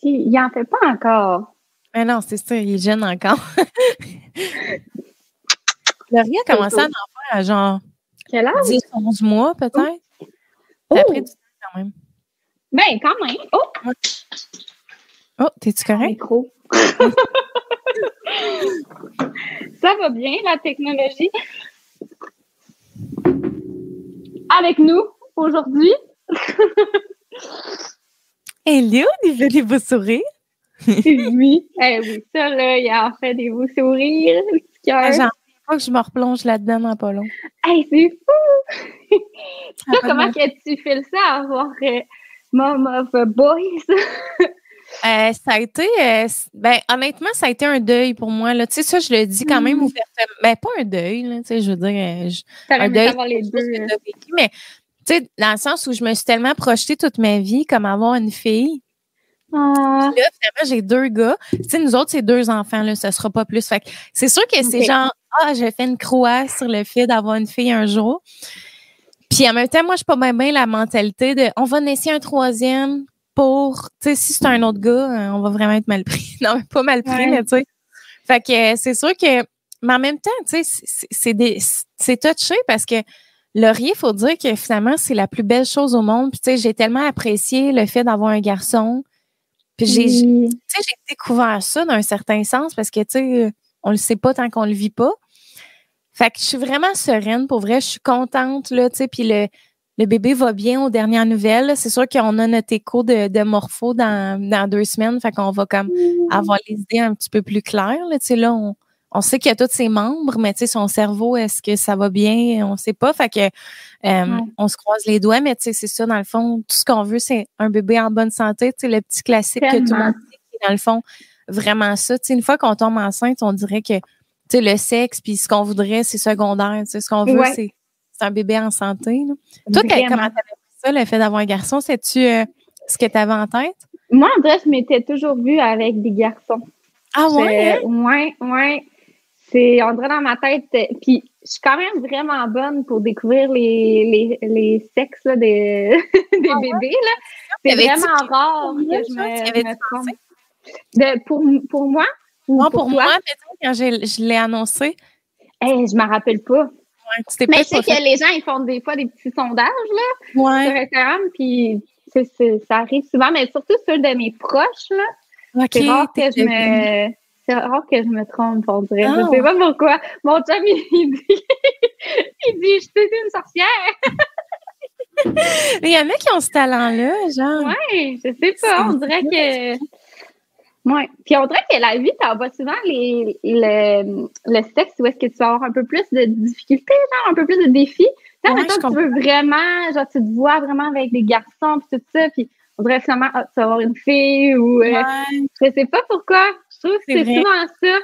Il en fait pas encore. Mais non, c'est ça, il est jeune encore. Laurie a commencé à en faire à genre Quel âge? 10, 11 mois peut-être. Oh. Après du temps quand même. Ben, quand même. Oh! Oh, t'es-tu correct? Micro. Ça va bien, la technologie. Avec nous, aujourd'hui. Hello, il fait des beaux sourires. Oui. Oui, ça, là, il a fait des beaux sourires, le petit cœur. J'en pas que je me replonge là-dedans dans pas long. Hey, c'est fou! Ça, comment que tu fais ça, avoir Mom of a Boys? Ça a été, honnêtement, ça a été un deuil pour moi. Tu sais, ça, je le dis quand même ouvertement. Ben, pas un deuil, là, tu sais, je veux dire. Un deuil, avoir les deux. Mais, tu sais, dans le sens où je me suis tellement projetée toute ma vie comme avoir une fille. Ah. Puis là, finalement, j'ai 2 gars. Tu sais, nous autres, c'est 2 enfants, là, ça sera pas plus. Fait que c'est sûr que c'est genre, j'ai fait une croix sur le fait d'avoir une fille un jour. Puis en même temps, moi, je suis pas bien la mentalité de, on va naisser un 3e pour, tu sais, si c'est un autre gars, on va vraiment être mal pris. Non, pas mal pris, mais tu sais. Fait que c'est sûr que, mais en même temps, tu sais, c'est touché parce que Laurier, il faut dire que finalement, c'est la plus belle chose au monde. Puis tu sais, j'ai tellement apprécié le fait d'avoir un garçon. Puis j'ai découvert ça d'un certain sens parce que, tu sais, on le sait pas tant qu'on le vit pas. Fait que je suis vraiment sereine, pour vrai. Je suis contente, là, tu sais, puis le bébé va bien aux dernières nouvelles. C'est sûr qu'on a notre écho de morpho dans 2 semaines. Fait qu'on va comme avoir les idées un petit peu plus claires, là. Tu sais, là, on sait qu'il y a tous ses membres, mais tu sais, son cerveau, est-ce que ça va bien? On sait pas. Fait que on se croise les doigts, mais tu sais, c'est ça, dans le fond, tout ce qu'on veut, c'est un bébé en bonne santé. Tu sais, le petit classique que tout le monde dit, qui est dans le fond, vraiment ça. Tu sais, une fois qu'on tombe enceinte, on dirait que tu sais, le sexe, puis ce qu'on voudrait, c'est secondaire. Tu sais, ce qu'on veut, c'est un bébé en santé. Là. Toi, comment t'avais pris ça, le fait d'avoir un garçon? C'est-tu ce que tu avais en tête? Moi, en vrai, je m'étais toujours vue avec des garçons. Ah ouais? Ouais. C'est, on dirait dans ma tête, puis je suis quand même vraiment bonne pour découvrir les sexes là, des bébés. Là. C'est vraiment rare que je me trompe. Pour moi? Non, pour moi, quand je l'ai annoncé. Je m'en rappelle pas. Ouais, mais je sais que les gens, ils font des fois des petits sondages là, sur Instagram, puis ça arrive souvent, mais surtout ceux de mes proches. Là. C'est rare que je me trompe, on dirait. Je sais pas pourquoi. Mon chum, il dit, je suis une sorcière. Il y en a qui ont ce talent-là, genre. Ouais, je sais pas. On dirait que... Oui. Puis on dirait que la vie t'envoie souvent le sexe où est-ce que tu vas avoir un peu plus de difficultés, genre un peu plus de défis. Tu sais, maintenant, tu veux vraiment, genre, tu te vois vraiment avec des garçons puis tout ça, puis on dirait finalement, tu vas avoir une fille ou... je sais pas pourquoi. Je trouve que c'est souvent ça.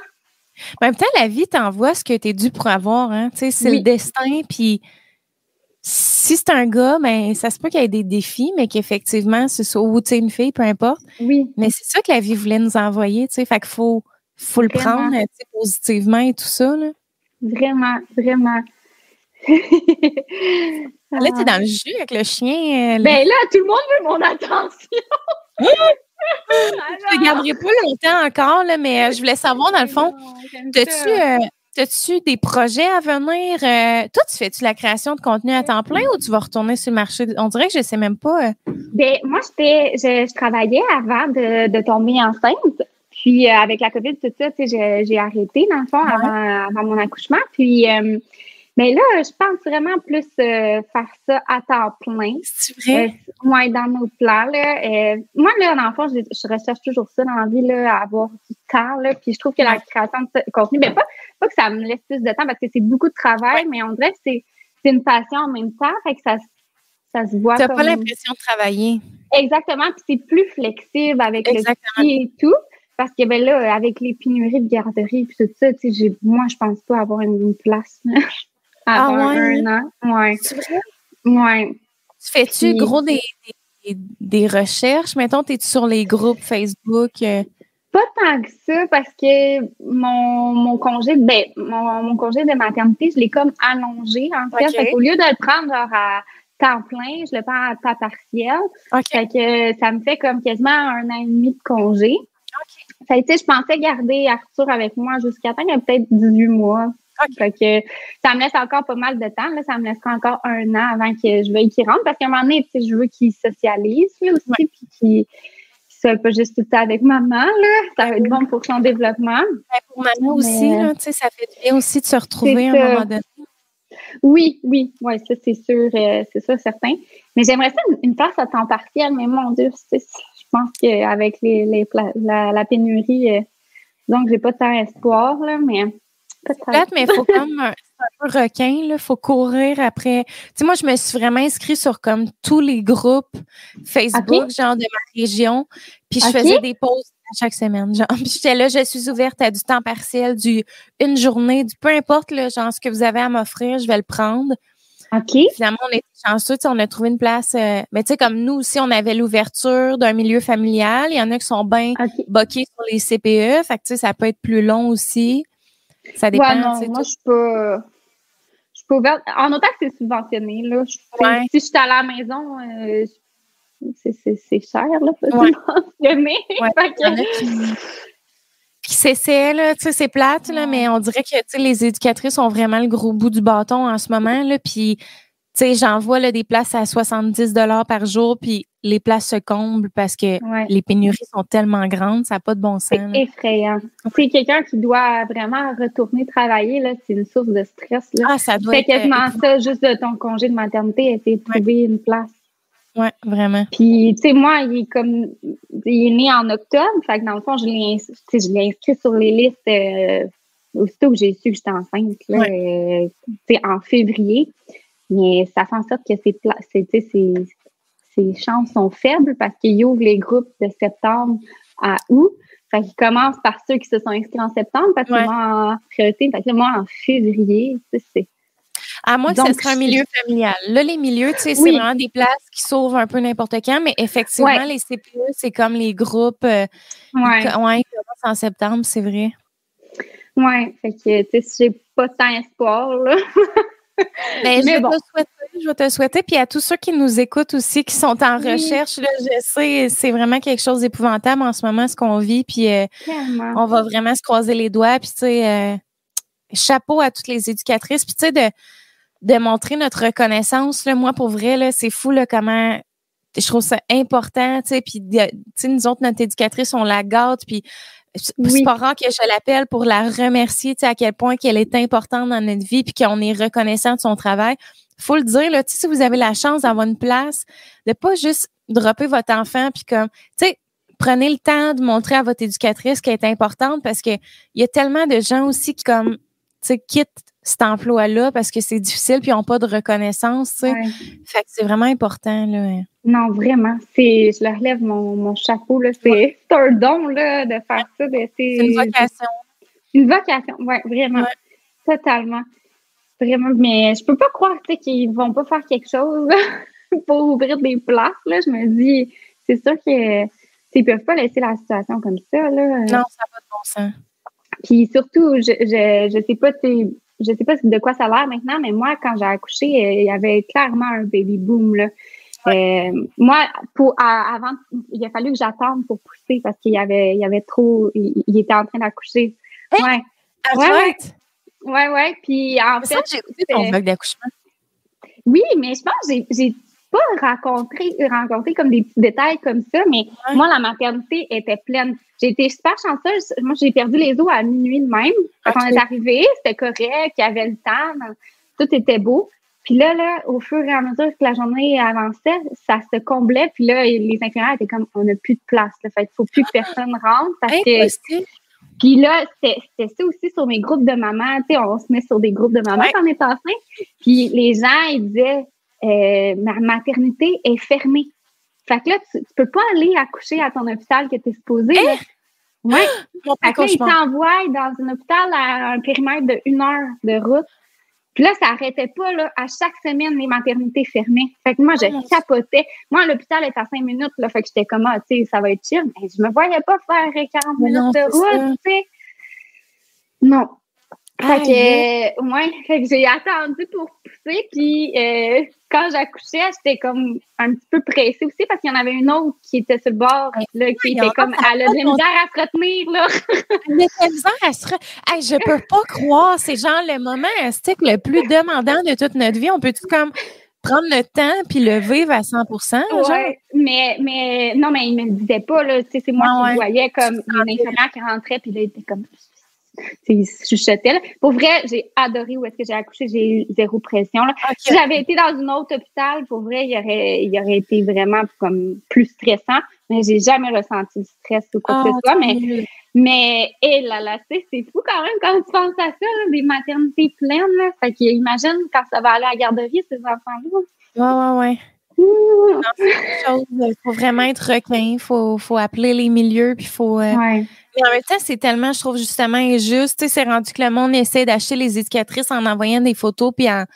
En même temps, la vie t'envoie ce que t'es dû pour avoir, hein. Tu sais, c'est le destin, puis... Si c'est un gars, ben ça se peut qu'il y ait des défis, mais qu'effectivement, ce soit ou tu sais une fille, peu importe. Oui. Mais c'est ça que la vie voulait nous envoyer, tu sais. Fait qu'il faut le prendre positivement et tout ça, là. Vraiment. Là, t'es dans le jus avec le chien. Ben là, tout le monde veut mon attention. Je te garderai pas longtemps encore, là, mais je voulais savoir, dans le fond, As-tu des projets à venir? Toi, tu fais-tu la création de contenu à temps plein ou tu vas retourner sur le marché? On dirait que je sais même pas. Ben, moi, je travaillais avant de tomber enceinte. Puis, avec la COVID, tout ça, j'ai arrêté, dans le fond, avant mon accouchement. Puis, mais là, je pense vraiment plus faire ça à temps plein. C'est vrai? Moi, dans nos plans, là. Moi, là, dans le fond, je recherche toujours ça dans la vie, là, avoir du temps, là. Puis, je trouve que la création de contenu, ben, pas pas que ça me laisse plus de temps parce que c'est beaucoup de travail, mais on dirait que c'est une passion en même temps, fait que ça se voit comme... Tu n'as comme... pas l'impression de travailler. Exactement, puis c'est plus flexible avec le petit et tout, parce que ben là, avec les pénuries de garderie puis tout ça, tu sais, moi, je pense pas avoir une place avant un an. Ouais. C'est vrai? Ouais. Fais-tu gros des recherches? Mettons, t'es-tu sur les groupes Facebook? Pas tant que ça, parce que mon congé, mon congé de maternité, je l'ai comme allongé, en fait. Fait qu'au lieu de le prendre genre à temps plein, je le prends à temps partiel. Fait que ça me fait comme quasiment 1 an et demi de congé. Fait que, je pensais garder Arthur avec moi jusqu'à temps qu'il ait peut-être 18 mois. Fait que ça me laisse encore pas mal de temps. Là, ça me laissera encore 1 an avant que je veuille qu'il rentre. Parce qu'à un moment donné, je veux qu'il socialise lui aussi, puis qu'il soit pas juste tout le temps avec maman. Là. Ça va être bon pour son développement. Pour maman aussi, là, ça fait du bien aussi de se retrouver à un moment donné. Oui, ça c'est sûr, certain. Mais j'aimerais ça une place à temps partiel, mais mon Dieu, je pense qu'avec la pénurie, donc j'ai pas tant espoir, là, mais peut-être, mais il faut comme un peu requin, il faut courir après. Tu sais, moi, je me suis vraiment inscrite sur comme tous les groupes Facebook, genre de ma région, puis je faisais des posts à chaque semaine. Genre, puis j'étais là, je suis ouverte à du temps partiel, une journée, peu importe, là, genre, ce que vous avez à m'offrir, je vais le prendre. Finalement, on était chanceux, on a trouvé une place. Mais tu sais, comme nous aussi, on avait l'ouverture d'un milieu familial. Il y en a qui sont bien boqués sur les CPE, fait que tu sais, ça peut être plus long aussi. Ça dépend. Non, moi, je suis pas ouverte. En autant que c'est subventionné, là. Si je suis à la maison, c'est cher, là, pas subventionné. Puis c'est là, tu sais, c'est plate, là, mais on dirait que, tu sais, les éducatrices ont vraiment le gros bout du bâton en ce moment, là, puis, tu sais, j'en vois, là, des places à 70 $ par jour, puis les places se comblent parce que les pénuries sont tellement grandes, ça n'a pas de bon sens. C'est effrayant. C'est quelqu'un qui doit vraiment retourner travailler, là, c'est une source de stress, là. Ça doit être... quasiment ça, juste de ton congé de maternité, essayer de trouver une place. Oui, vraiment. Puis, tu sais, moi, il est né en octobre, fait que dans le fond, je l'ai inscrit sur les listes aussitôt que j'ai su que j'étais enceinte, là, en février. Mais ça fait en sorte que ses chances sont faibles parce qu'il ouvre les groupes de septembre à août. Fait qu'il commence par ceux qui se sont inscrits en septembre parce que moi, en priorité, fait que moi, en février, c'est... À moins que ce soit un milieu familial. Là, les milieux, tu sais, c'est vraiment des places qui s'ouvrent un peu n'importe quand, mais effectivement, les CPE, c'est comme les groupes ils commencent en septembre, c'est vrai. Oui, fait que, tu sais, j'ai pas tant espoir, là. Mais je vais te souhaiter. Puis à tous ceux qui nous écoutent aussi, qui sont en recherche, là, je sais, c'est vraiment quelque chose d'épouvantable en ce moment, ce qu'on vit. Puis on va vraiment se croiser les doigts. Puis, tu sais, chapeau à toutes les éducatrices. Puis, tu sais, de montrer notre reconnaissance, là, moi, pour vrai, là, c'est fou, là, comment je trouve ça important, tu sais, puis, tu sais, nous autres, notre éducatrice, on la gâte, puis c'est pas rare que je l'appelle pour la remercier, tu sais, à quel point qu'elle est importante dans notre vie, puis qu'on est reconnaissant de son travail. Faut le dire, là, tu sais, si vous avez la chance d'avoir une place, de pas juste dropper votre enfant, puis comme, tu sais, prenez le temps de montrer à votre éducatrice qu'elle est importante, parce que il y a tellement de gens aussi qui, comme, tu sais, quittent cet emploi-là parce que c'est difficile puis ils n'ont pas de reconnaissance, tu sais. Fait que c'est vraiment important, là. Non, vraiment. Je leur lève mon chapeau, là. C'est un don, là, de faire ça. C'est une vocation. Une vocation, oui, vraiment. Totalement. Vraiment. Mais je peux pas croire, tu sais, qu'ils vont pas faire quelque chose pour ouvrir des places, là. Je me dis, c'est sûr qu'ils peuvent pas laisser la situation comme ça, là. Non, ça n'a pas de bon sens. Puis surtout, je sais pas, je sais pas de quoi ça a l'air maintenant, mais moi, quand j'ai accouché, il y avait clairement un baby boom, là. Moi, avant, il a fallu que j'attende pour pousser parce qu'il y avait trop, il était en train d'accoucher. Hey, ouais. Puis en fait, j'ai écouté ton vlog d'accouchement. Oui, mais je pense que j'ai pas rencontré comme des petits détails comme ça, mais moi, la maternité était pleine. J'ai été super chanceuse. Moi, j'ai perdu les os à minuit de même. Quand on est arrivé, c'était correct, il y avait le temps, tout était beau. Puis là, au fur et à mesure que la journée avançait, ça se comblait. Puis là, les infirmières étaient comme, on n'a plus de place. Là, fait qu'il faut plus que personne rentre parce que... Puis là, c'était ça aussi sur mes groupes de mamans. Tu sais, on se met sur des groupes de mamans quand on est enceinte. Puis les gens, ils disaient, ma maternité est fermée. Fait que là, tu peux pas aller accoucher à ton hôpital que tu es supposé. Là. Ouais. Fait que là, ils t'envoient dans un hôpital à un périmètre de 1 heure de route. Puis là, ça arrêtait pas, là. À chaque semaine, les maternités fermaient. Fait que moi, je capotais. Moi, l'hôpital est à 5 minutes, là. Fait que j'étais comme, tu sais, ça va être chill. Mais je me voyais pas faire 40 minutes de route, tu sais. Non. Fait que, fait que j'ai attendu pour pousser. Puis quand j'accouchais, j'étais comme un petit peu pressée aussi parce qu'il y en avait une autre qui était sur le bord, là, qui était comme, elle a de la misère à se retenir, là. Elle a de la misère à se retenir. Je peux pas croire, c'est genre le moment le plus demandant de toute notre vie. On peut-tu comme prendre le temps puis le vivre à 100%? Ouais, mais non, mais il me le disait pas, là. Tu sais, c'est moi qui le voyais comme une infirmière qui rentrait, puis là, il était comme... Il chuchotait. Là. Pour vrai, j'ai adoré où est-ce que j'ai accouché. J'ai eu 0 pression. Là. Okay. Si j'avais été dans un autre hôpital, pour vrai, il aurait été vraiment comme plus stressant. Mais j'ai jamais ressenti du stress ou quoi que ce soit. Mais là, c'est fou quand même quand tu penses à ça, là, des maternités pleines. Là. Fait qu'imagine quand ça va aller à la garderie, ces enfants-là. Ouais. Non, c'est quelque chose. Il faut vraiment être requin. Il faut appeler les milieux. Puis faut. Mais en même temps, c'est tellement, je trouve, justement injuste. C'est rendu que le monde essaie d'acheter les éducatrices en envoyant des photos puis en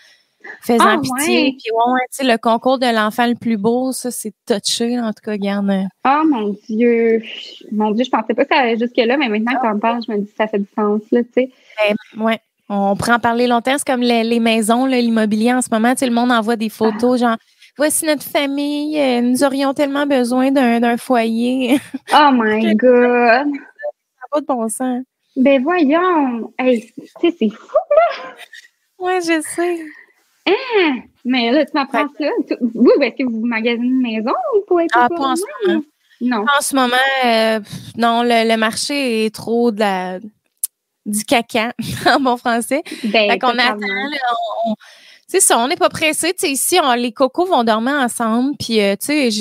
faisant pitié. Puis le concours de l'enfant le plus beau, ça, c'est touché. En tout cas, regarde. Oh mon Dieu, je pensais pas que ça allait jusque-là, mais maintenant que tu en parles, je me dis que ça fait du sens, là, tu sais. Ouais. On pourrait en parler longtemps. C'est comme les maisons, là, l'immobilier en ce moment. Le monde envoie des photos, genre. Voici notre famille, nous aurions tellement besoin d'un foyer. Oh my God! Ça n'a pas de bon sens. Ben voyons! Hey, tu sais, c'est fou, là! Oui, je sais. Hein? Mais là, tu m'apprends ça. Vous, est-ce que vous magasinez une maison ou pour être pas en ce moment. Non. En ce moment, non, le marché est trop du caca, en bon français. Fait qu'on attend, là, c'est ça, on n'est pas pressé. Ici, les cocos vont dormir ensemble. Puis, j'ai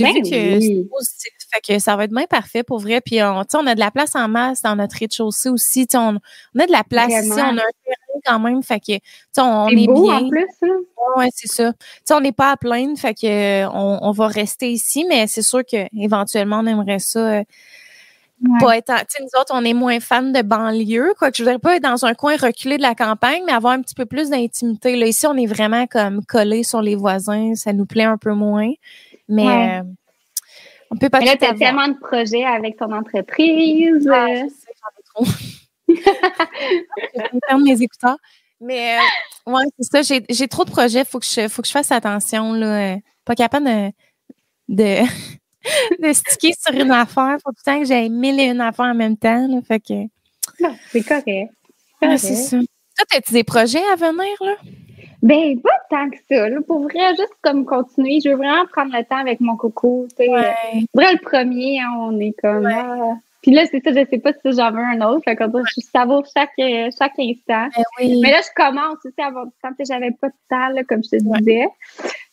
vu que c'est positif. Fait que ça va être bien parfait pour vrai. Puis, on a de la place en masse dans notre rez-de-chaussée aussi. On a de la place ici. On a un terrain quand même. Fait que, on est beau bien. En plus, là. Oui, c'est ça. On n'est pas à plaindre. Fait que, on va rester ici. Mais c'est sûr qu'éventuellement, on aimerait ça. Pas être, nous autres, on est moins fans de banlieue, quoi. Je voudrais pas être dans un coin reculé de la campagne, mais avoir un petit peu plus d'intimité. Là, ici, on est vraiment comme collés sur les voisins. Ça nous plaît un peu moins. Mais on peut pas tout avoir. Mais là, tu as tellement de projets avec ton entreprise. Je sais, j'en ai trop. Je vais perdre mes écouteurs. Mais c'est ça. J'ai trop de projets. Faut que je fasse attention. Là. Pas capable de sticker sur une affaire. Faut tout le temps que j'aille 1001 affaires en même temps. Là, fait que... Non, c'est correct. C'est ça. Toi, as-tu des projets à venir, là? Ben, pas tant que ça. Là. Pour vrai, juste comme continuer. Je veux vraiment prendre le temps avec mon coco. Vrai, le premier, on est comme... Puis là, c'est ça, je sais pas si j'en veux un autre. Fait que je savoure chaque instant. Mais là, je commence aussi à avoir du temps. J'avais pas de temps, là, comme je te disais.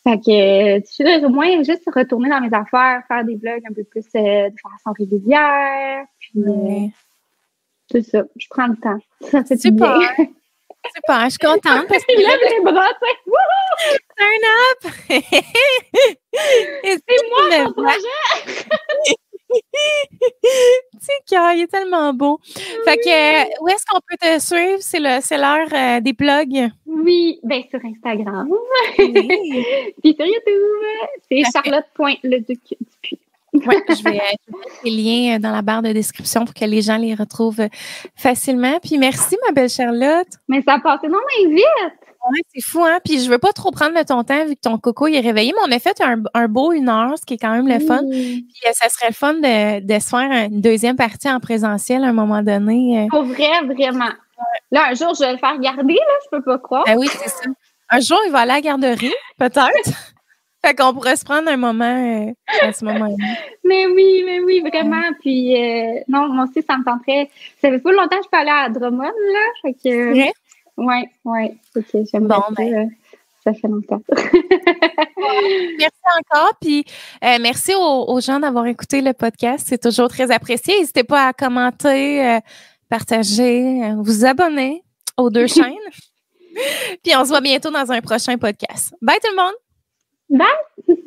Fait que je suis au moins juste retourner dans mes affaires, faire des vlogs un peu plus de façon régulière. Puis c'est ça, je prends le temps. Ça fait super. Bien. Super, je suis contente parce que lève les bras, turn up! C'est moi ton projet! Il est tellement beau. Fait que, où est-ce qu'on peut te suivre? C'est l'heure des plugs. Oui, bien sur Instagram. Puis sur YouTube, c'est charlotte.leduc-dupuis. Oui, je vais mettre les liens dans la barre de description pour que les gens les retrouvent facilement. Puis merci, ma belle Charlotte. Mais ça a passé non vite. Oui, c'est fou, hein? Puis je veux pas trop prendre de ton temps vu que ton coco il est réveillé, mais on a fait un beau 1 heure, ce qui est quand même le fun. Puis ça serait le fun de se faire une deuxième partie en présentiel à un moment donné. Pour vrai, vraiment. Là, un jour, je vais le faire garder, là, je peux pas croire. Ben oui, c'est ça. Un jour, il va aller à la garderie, peut-être. Fait qu'on pourrait se prendre un moment à ce moment-là. Mais oui, vraiment. Puis, non, moi aussi, ça me tenterait. Ça fait pas longtemps que je peux aller à Drummond, là. Fait que... Ouais. Oui. OK, j'aimerais ça fait longtemps. Merci encore. Puis, merci aux gens d'avoir écouté le podcast. C'est toujours très apprécié. N'hésitez pas à commenter, partager, vous abonner aux 2 chaînes. Puis on se voit bientôt dans un prochain podcast. Bye tout le monde! Bye!